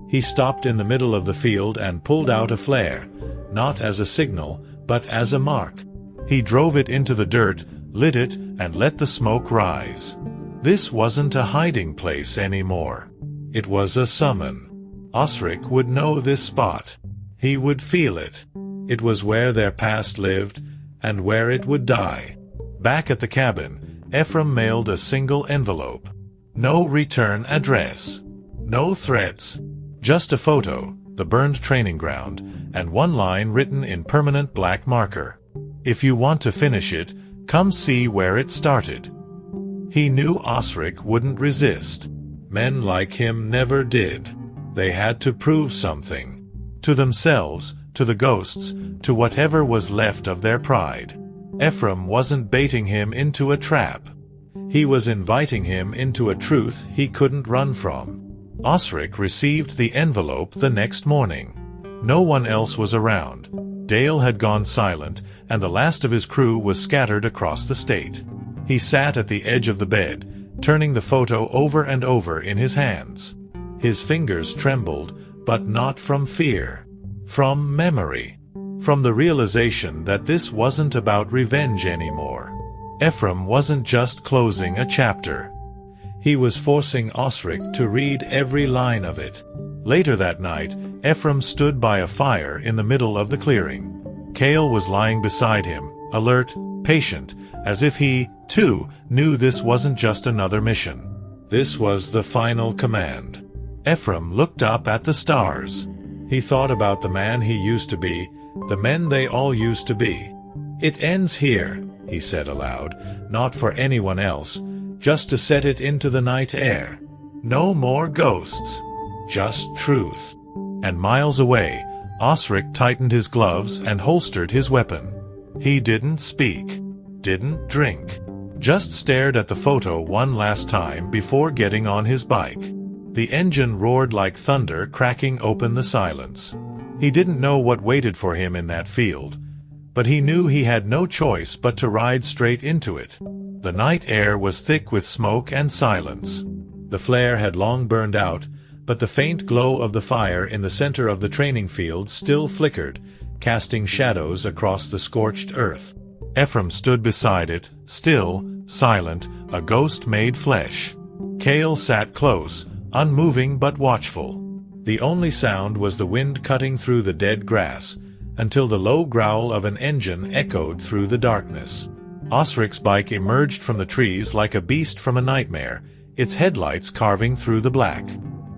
He stopped in the middle of the field and pulled out a flare, not as a signal, but as a mark. He drove it into the dirt, lit it, and let the smoke rise. This wasn't a hiding place anymore. It was a summon. Osrick would know this spot. He would feel it. It was where their past lived, and where it would die. Back at the cabin, Ephram mailed a single envelope. No return address. No threats. Just a photo, the burned training ground, and one line written in permanent black marker. If you want to finish it, come see where it started. He knew Osrick wouldn't resist. Men like him never did. They had to prove something. To themselves, to the ghosts, to whatever was left of their pride. Ephram wasn't baiting him into a trap. He was inviting him into a truth he couldn't run from. Osrick received the envelope the next morning. No one else was around. Dale had gone silent, and the last of his crew was scattered across the state. He sat at the edge of the bed, turning the photo over and over in his hands. His fingers trembled, but not from fear. From memory. From the realization that this wasn't about revenge anymore. Ephram wasn't just closing a chapter. He was forcing Osrick to read every line of it. Later that night, Ephram stood by a fire in the middle of the clearing. Kael was lying beside him, alert, patient, as if he, too, knew this wasn't just another mission. This was the final command. Ephram looked up at the stars. He thought about the man he used to be, the men they all used to be. It ends here, he said aloud, not for anyone else, just to set it into the night air. No more ghosts. Just truth. And miles away, Osrick tightened his gloves and holstered his weapon. He didn't speak. Didn't drink. Just stared at the photo one last time before getting on his bike. The engine roared like thunder, cracking open the silence. He didn't know what waited for him in that field, but he knew he had no choice but to ride straight into it. The night air was thick with smoke and silence. The flare had long burned out, but the faint glow of the fire in the center of the training field still flickered, casting shadows across the scorched earth. Ephram stood beside it, still, silent, a ghost made flesh. Kael sat close, unmoving but watchful. The only sound was the wind cutting through the dead grass, until the low growl of an engine echoed through the darkness. Osrick's bike emerged from the trees like a beast from a nightmare, its headlights carving through the black.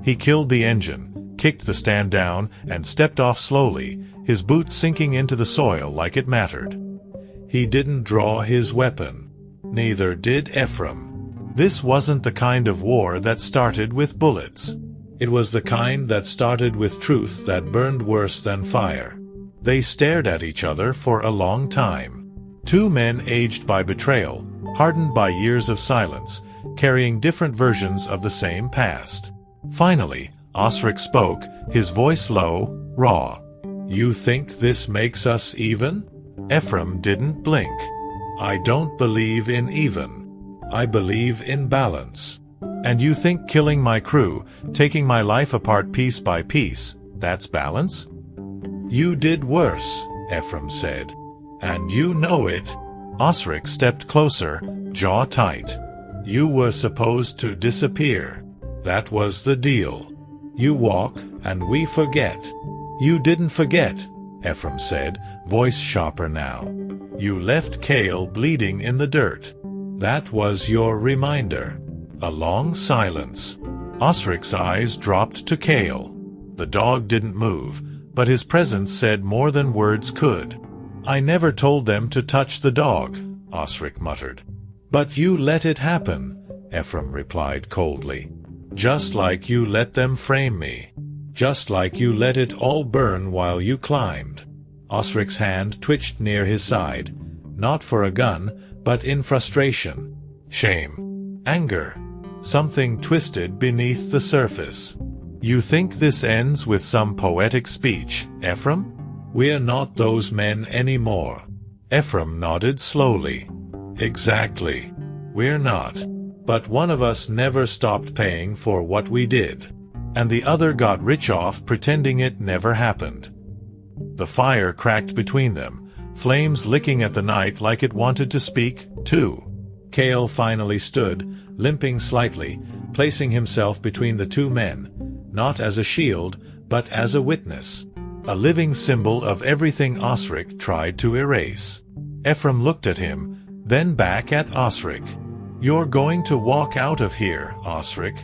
He killed the engine, kicked the stand down, and stepped off slowly, his boots sinking into the soil like it mattered. He didn't draw his weapon. Neither did Ephram. This wasn't the kind of war that started with bullets. It was the kind that started with truth that burned worse than fire. They stared at each other for a long time. Two men aged by betrayal, hardened by years of silence, carrying different versions of the same past. Finally, Osrick spoke, his voice low, raw. "You think this makes us even?" Ephram didn't blink. "I don't believe in even. I believe in balance. And you think killing my crew, taking my life apart piece by piece, that's balance?" "You did worse," Ephram said. "And you know it." Osrick stepped closer, jaw tight. "You were supposed to disappear. That was the deal. You walk, and we forget." "You didn't forget," Ephram said, voice sharper now. "You left Kael bleeding in the dirt. That was your reminder." A long silence. Osrick's eyes dropped to Kael. The dog didn't move, but his presence said more than words could. "I never told them to touch the dog," Osrick muttered. "But you let it happen," Ephram replied coldly. "Just like you let them frame me. Just like you let it all burn while you climbed." Osrick's hand twitched near his side, not for a gun, but in frustration. Shame. Anger. Something twisted beneath the surface. "You think this ends with some poetic speech, Ephram? We're not those men anymore." Ephram nodded slowly. "Exactly. We're not. But one of us never stopped paying for what we did." and the other got rich off pretending it never happened. The fire cracked between them, flames licking at the night like it wanted to speak, too. Kael finally stood, limping slightly, placing himself between the two men, not as a shield, but as a witness. A living symbol of everything Osrick tried to erase. Ephram looked at him, then back at Osrick. "You're going to walk out of here, Osrick.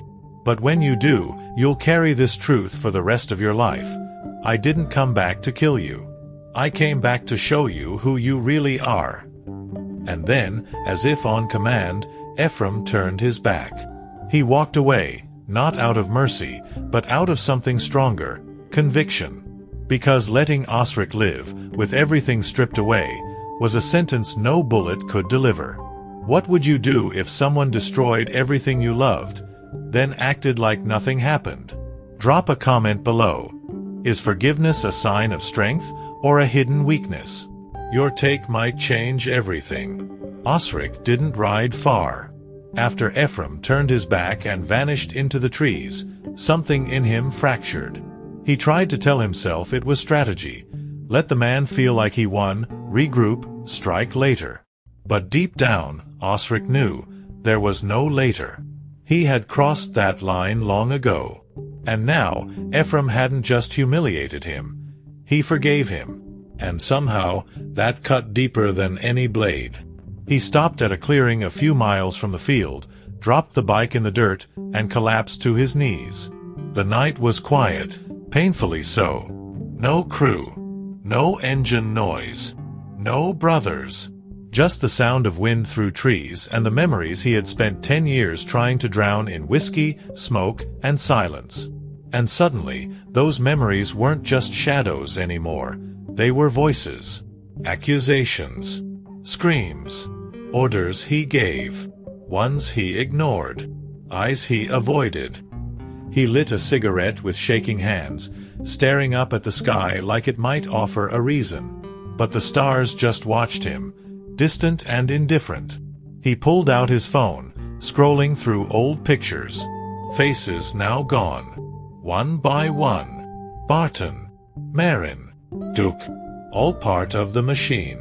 But when you do, you'll carry this truth for the rest of your life. I didn't come back to kill you. I came back to show you who you really are." And then, as if on command, Ephram turned his back. He walked away, not out of mercy, but out of something stronger, conviction. Because letting Osrick live, with everything stripped away, was a sentence no bullet could deliver. What would you do if someone destroyed everything you loved, then acted like nothing happened? Drop a comment below. Is forgiveness a sign of strength or a hidden weakness? Your take might change everything. Osrick didn't ride far. After Ephram turned his back and vanished into the trees, something in him fractured. He tried to tell himself it was strategy. Let the man feel like he won, regroup, strike later. But deep down, Osrick knew there was no later. He had crossed that line long ago. And now, Ephram hadn't just humiliated him. He forgave him. And somehow, that cut deeper than any blade. He stopped at a clearing a few miles from the field, dropped the bike in the dirt, and collapsed to his knees. The night was quiet, painfully so. No crew. No engine noise. No brothers. Just the sound of wind through trees and the memories he had spent 10 years trying to drown in whiskey, smoke, and silence. And suddenly, those memories weren't just shadows anymore. They were voices. Accusations. Screams. Orders he gave. Ones he ignored. Eyes he avoided. He lit a cigarette with shaking hands, staring up at the sky like it might offer a reason. But the stars just watched him, distant and indifferent. He pulled out his phone, scrolling through old pictures. Faces now gone. One by one. Barton. Marin. Duke. All part of the machine.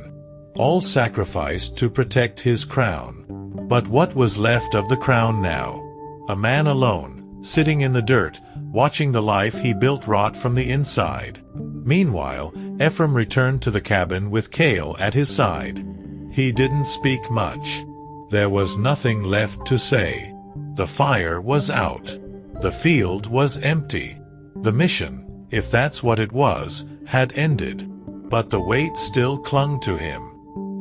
All sacrificed to protect his crown. But what was left of the crown now? A man alone, sitting in the dirt, watching the life he built rot from the inside. Meanwhile, Ephram returned to the cabin with Kael at his side. He didn't speak much. There was nothing left to say. The fire was out. The field was empty. The mission, if that's what it was, had ended. But the weight still clung to him.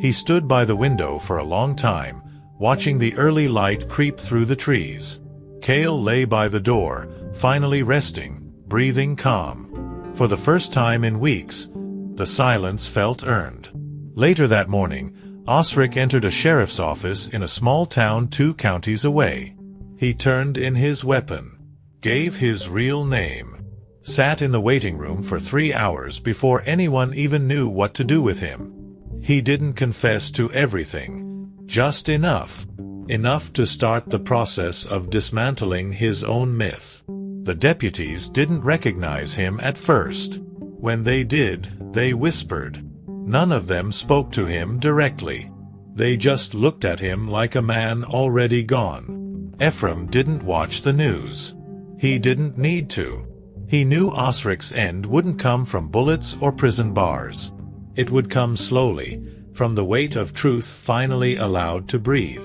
He stood by the window for a long time, watching the early light creep through the trees. Kael lay by the door, finally resting, breathing calm. For the first time in weeks, the silence felt earned. Later that morning, Osrick entered a sheriff's office in a small town 2 counties away. He turned in his weapon, gave his real name, sat in the waiting room for 3 hours before anyone even knew what to do with him. He didn't confess to everything, just enough. Enough to start the process of dismantling his own myth. The deputies didn't recognize him at first. When they did, they whispered. None of them spoke to him directly. They just looked at him like a man already gone. Ephram didn't watch the news. He didn't need to. He knew Osrick's end wouldn't come from bullets or prison bars. It would come slowly, from the weight of truth finally allowed to breathe.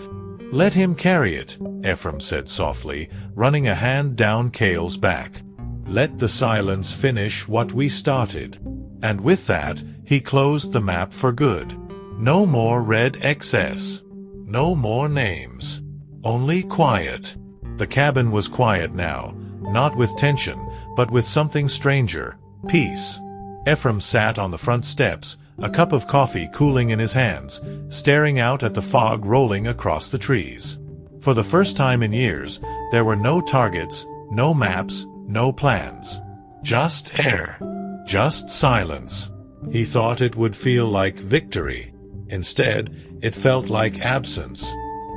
"Let him carry it," Ephram said softly, running a hand down Kael's back. "Let the silence finish what we started." And with that, he closed the map for good. No more red XS. No more names. Only quiet. The cabin was quiet now, not with tension, but with something stranger, peace. Ephram sat on the front steps, a cup of coffee cooling in his hands, staring out at the fog rolling across the trees. For the first time in years, there were no targets, no maps, no plans. Just air. Just silence. He thought it would feel like victory. Instead, it felt like absence.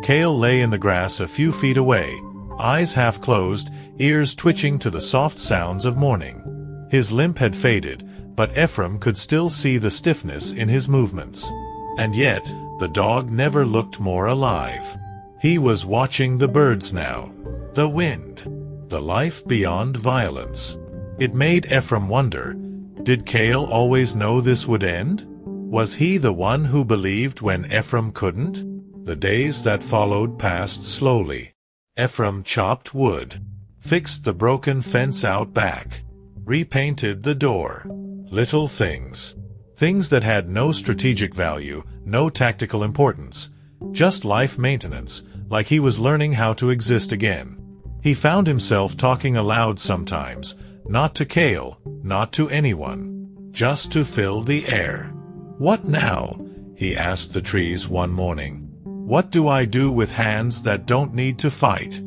Kael lay in the grass a few feet away, eyes half closed, ears twitching to the soft sounds of morning. His limp had faded, but Ephram could still see the stiffness in his movements. And yet, the dog never looked more alive. He was watching the birds now, the wind, the life beyond violence. It made Ephram wonder, did Kael always know this would end? Was he the one who believed when Ephram couldn't? The days that followed passed slowly. Ephram chopped wood, fixed the broken fence out back, repainted the door. Little things. Things that had no strategic value, no tactical importance. Just life maintenance, like he was learning how to exist again. He found himself talking aloud sometimes, not to Kael, not to anyone, just to fill the air. "What now?" he asked the trees one morning. "What do I do with hands that don't need to fight?"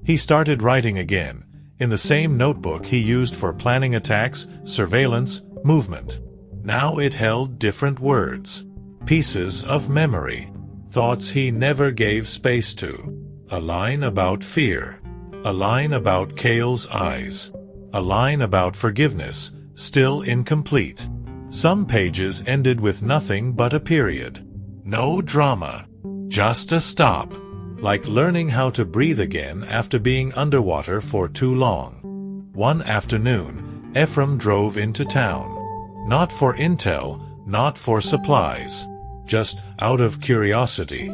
He started writing again, in the same notebook he used for planning attacks, surveillance, movement. Now it held different words, pieces of memory, thoughts he never gave space to. A line about fear, a line about Kael's eyes, a line about forgiveness, still incomplete. Some pages ended with nothing but a period. No drama, just a stop, like learning how to breathe again after being underwater for too long. One afternoon, Ephram drove into town. Not for intel, not for supplies, just out of curiosity.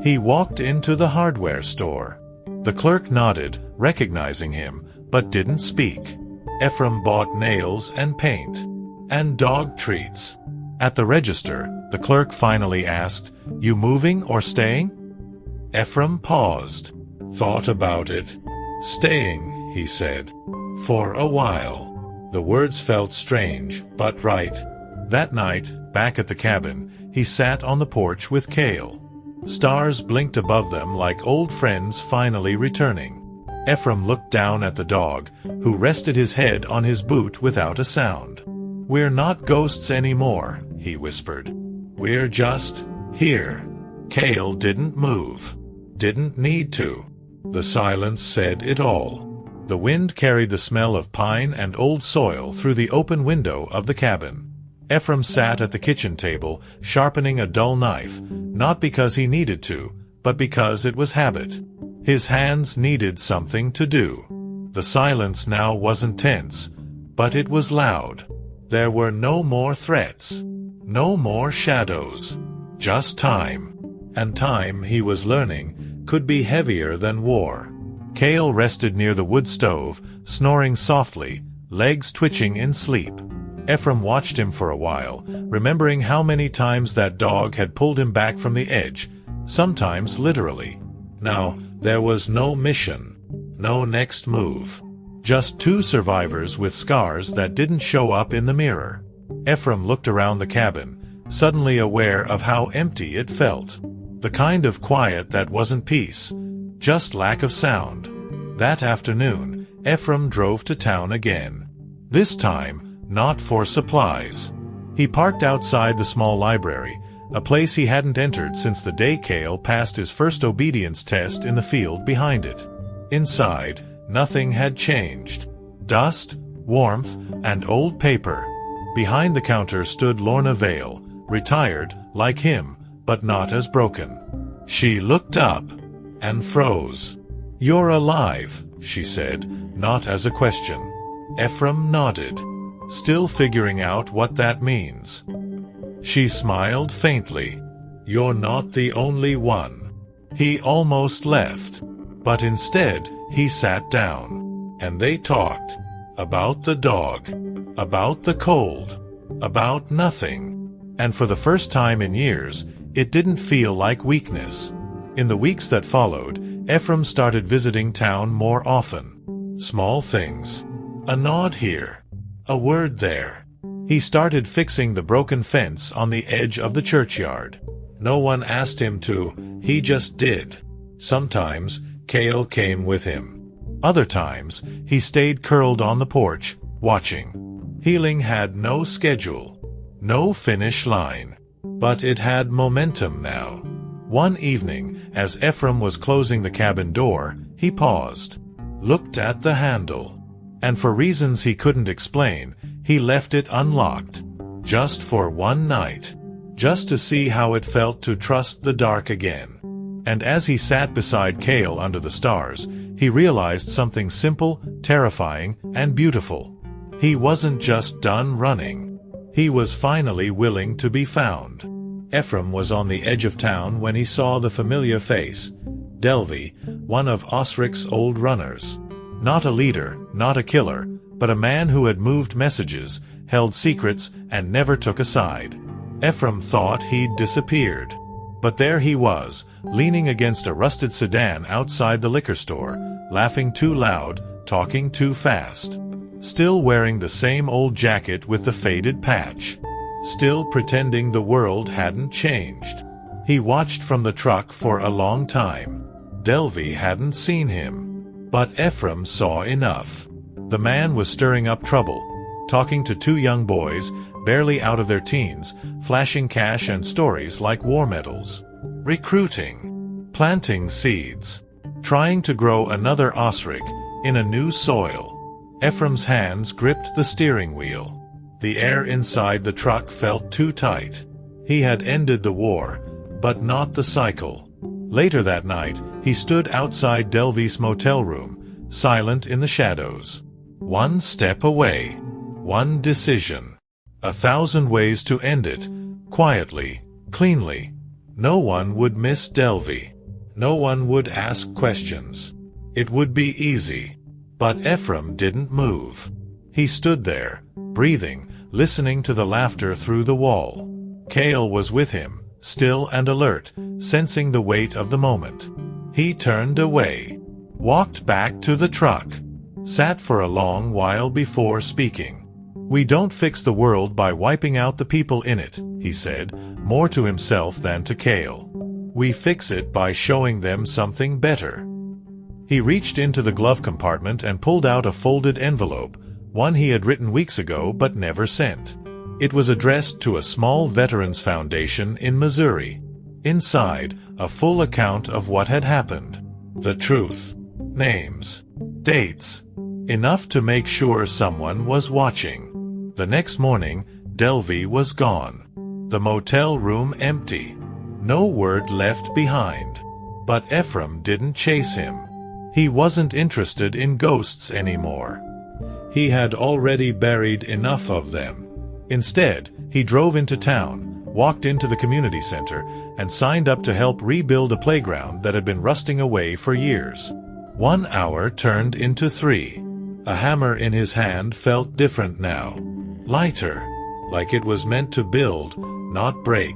He walked into the hardware store. The clerk nodded, recognizing him, but didn't speak. Ephram bought nails and paint, and dog treats. At the register, the clerk finally asked, "You moving or staying?" Ephram paused, thought about it. "Staying," he said. "For a while." The words felt strange, but right. That night, back at the cabin, he sat on the porch with Kael. Stars blinked above them like old friends finally returning. Ephram looked down at the dog, who rested his head on his boot without a sound. "We're not ghosts anymore," he whispered. "We're just here." Kael didn't move. Didn't need to. The silence said it all. The wind carried the smell of pine and old soil through the open window of the cabin. Ephram sat at the kitchen table, sharpening a dull knife, not because he needed to, but because it was habit. His hands needed something to do. The silence now wasn't tense, but it was loud. There were no more threats, no more shadows, just time. And time, he was learning, could be heavier than war. Kael rested near the wood stove, snoring softly, legs twitching in sleep. Ephram watched him for a while, remembering how many times that dog had pulled him back from the edge, sometimes literally. Now, there was no mission, no next move. Just two survivors with scars that didn't show up in the mirror. Ephram looked around the cabin, suddenly aware of how empty it felt. The kind of quiet that wasn't peace, just lack of sound. That afternoon, Ephram drove to town again. This time, not for supplies. He parked outside the small library, a place he hadn't entered since the day Kael passed his first obedience test in the field behind it. Inside, nothing had changed. Dust, warmth, and old paper. Behind the counter stood Lorna Vale, retired, like him, but not as broken. She looked up and froze. "You're alive," she said, not as a question. Ephram nodded, still figuring out what that means. She smiled faintly. "You're not the only one." He almost left, but instead he sat down, and they talked. About the dog, about the cold, about nothing. And for the first time in years, it didn't feel like weakness. In the weeks that followed, Ephram started visiting town more often. Small things. A nod here. A word there. He started fixing the broken fence on the edge of the churchyard. No one asked him to, he just did. Sometimes, Kael came with him. Other times, he stayed curled on the porch, watching. Healing had no schedule, no finish line. But it had momentum now. One evening, as Ephram was closing the cabin door, he paused, looked at the handle, and for reasons he couldn't explain, he left it unlocked, just for one night, just to see how it felt to trust the dark again. And as he sat beside Kael under the stars, he realized something simple, terrifying, and beautiful. He wasn't just done running. He was finally willing to be found. Ephram was on the edge of town when he saw the familiar face, Delvey, one of Osrick's old runners. Not a leader, not a killer, but a man who had moved messages, held secrets, and never took a side. Ephram thought he'd disappeared. But there he was, leaning against a rusted sedan outside the liquor store, laughing too loud, talking too fast. Still wearing the same old jacket with the faded patch. Still pretending the world hadn't changed. He watched from the truck for a long time. Delvey hadn't seen him. But Ephram saw enough. The man was stirring up trouble, talking to two young boys, barely out of their teens, flashing cash and stories like war medals. Recruiting. Planting seeds. Trying to grow another Osrick, in a new soil. Ephram's hands gripped the steering wheel. The air inside the truck felt too tight. He had ended the war, but not the cycle. Later that night, he stood outside Delvey's motel room, silent in the shadows. One step away. One decision. 1,000 ways to end it, quietly, cleanly. No one would miss Delvey. No one would ask questions. It would be easy. But Ephram didn't move. He stood there, breathing, listening to the laughter through the wall. Kael was with him, still and alert, sensing the weight of the moment. He turned away, walked back to the truck, sat for a long while before speaking. "We don't fix the world by wiping out the people in it," he said, more to himself than to Kael. "We fix it by showing them something better." He reached into the glove compartment and pulled out a folded envelope, one he had written weeks ago but never sent. It was addressed to a small veterans foundation in Missouri. Inside, a full account of what had happened. The truth. Names. Dates. Enough to make sure someone was watching. The next morning, Delvey was gone. The motel room empty. No word left behind. But Ephram didn't chase him. He wasn't interested in ghosts anymore. He had already buried enough of them. Instead, he drove into town, walked into the community center, and signed up to help rebuild a playground that had been rusting away for years. 1 hour turned into 3. A hammer in his hand felt different now. Lighter, like it was meant to build, not break.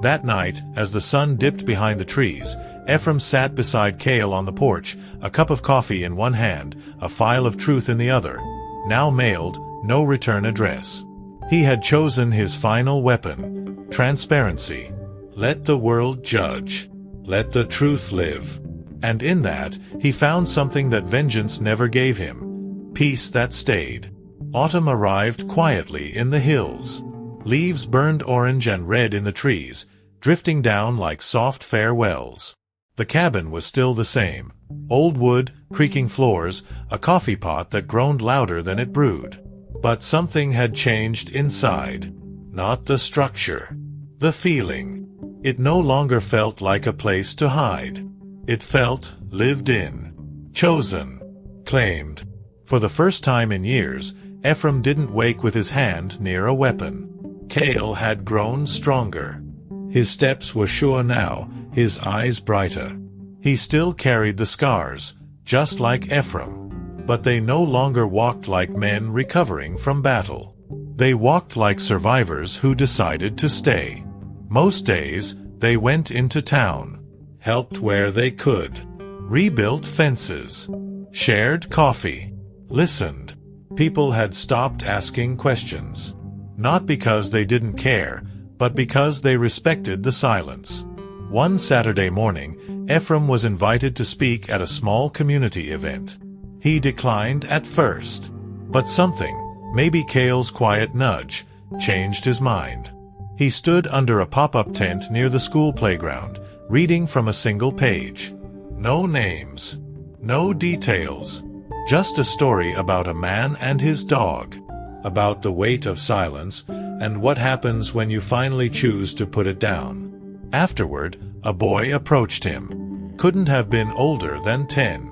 That night, as the sun dipped behind the trees, Ephram sat beside Kael on the porch, a cup of coffee in one hand, a file of truth in the other. Now mailed, no return address. He had chosen his final weapon, transparency. Let the world judge. Let the truth live. And in that, he found something that vengeance never gave him. Peace that stayed. Autumn arrived quietly in the hills. Leaves burned orange and red in the trees, drifting down like soft farewells. The cabin was still the same. Old wood, creaking floors, a coffee pot that groaned louder than it brewed. But something had changed inside. Not the structure. The feeling. It no longer felt like a place to hide. It felt lived in. Chosen. Claimed. For the first time in years, Ephram didn't wake with his hand near a weapon. Kael had grown stronger. His steps were sure now, his eyes brighter. He still carried the scars, just like Ephram. But they no longer walked like men recovering from battle. They walked like survivors who decided to stay. Most days, they went into town, helped where they could, rebuilt fences, shared coffee, listened. People had stopped asking questions. Not because they didn't care, but because they respected the silence. One Saturday morning, Ephram was invited to speak at a small community event. He declined at first. But something, maybe Kael's quiet nudge, changed his mind. He stood under a pop-up tent near the school playground, reading from a single page. No names. No details. Just a story about a man and his dog. About the weight of silence and what happens when you finally choose to put it down. Afterward, a boy approached him. Couldn't have been older than 10.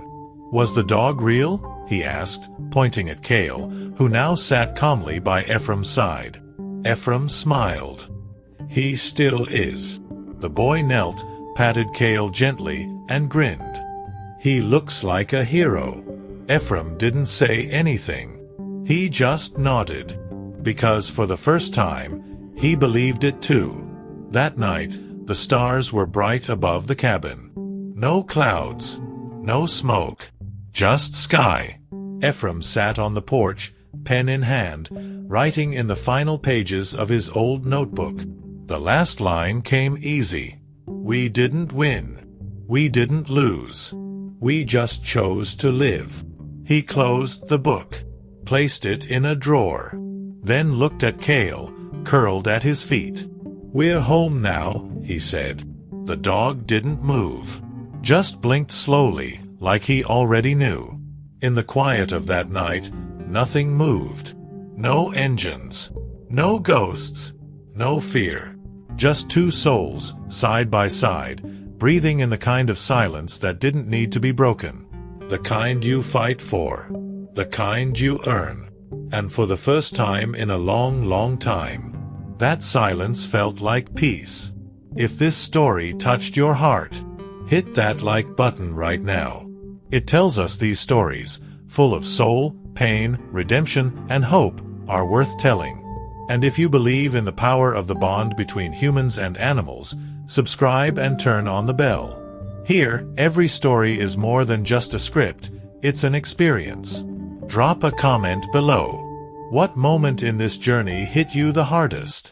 Was the dog real? He asked, pointing at Kael, who now sat calmly by Ephram's side. Ephram smiled. He still is. The boy knelt, patted Kael gently, and grinned. He looks like a hero. Ephram didn't say anything. He just nodded. Because for the first time, he believed it too. That night, the stars were bright above the cabin. No clouds. No smoke. Just sky. Ephram sat on the porch, pen in hand, writing in the final pages of his old notebook. The last line came easy. We didn't win. We didn't lose. We just chose to live. He closed the book, placed it in a drawer, then looked at Kael, curled at his feet. We're home now, he said. The dog didn't move. Just blinked slowly, like he already knew. In the quiet of that night, nothing moved. No engines. No ghosts. No fear. Just two souls, side by side, breathing in the kind of silence that didn't need to be broken. The kind you fight for. The kind you earn. And for the first time in a long, long time, that silence felt like peace. If this story touched your heart, hit that like button right now. It tells us these stories, full of soul, pain, redemption, and hope, are worth telling. And if you believe in the power of the bond between humans and animals, subscribe and turn on the bell. Here, every story is more than just a script, it's an experience. Drop a comment below. What moment in this journey hit you the hardest?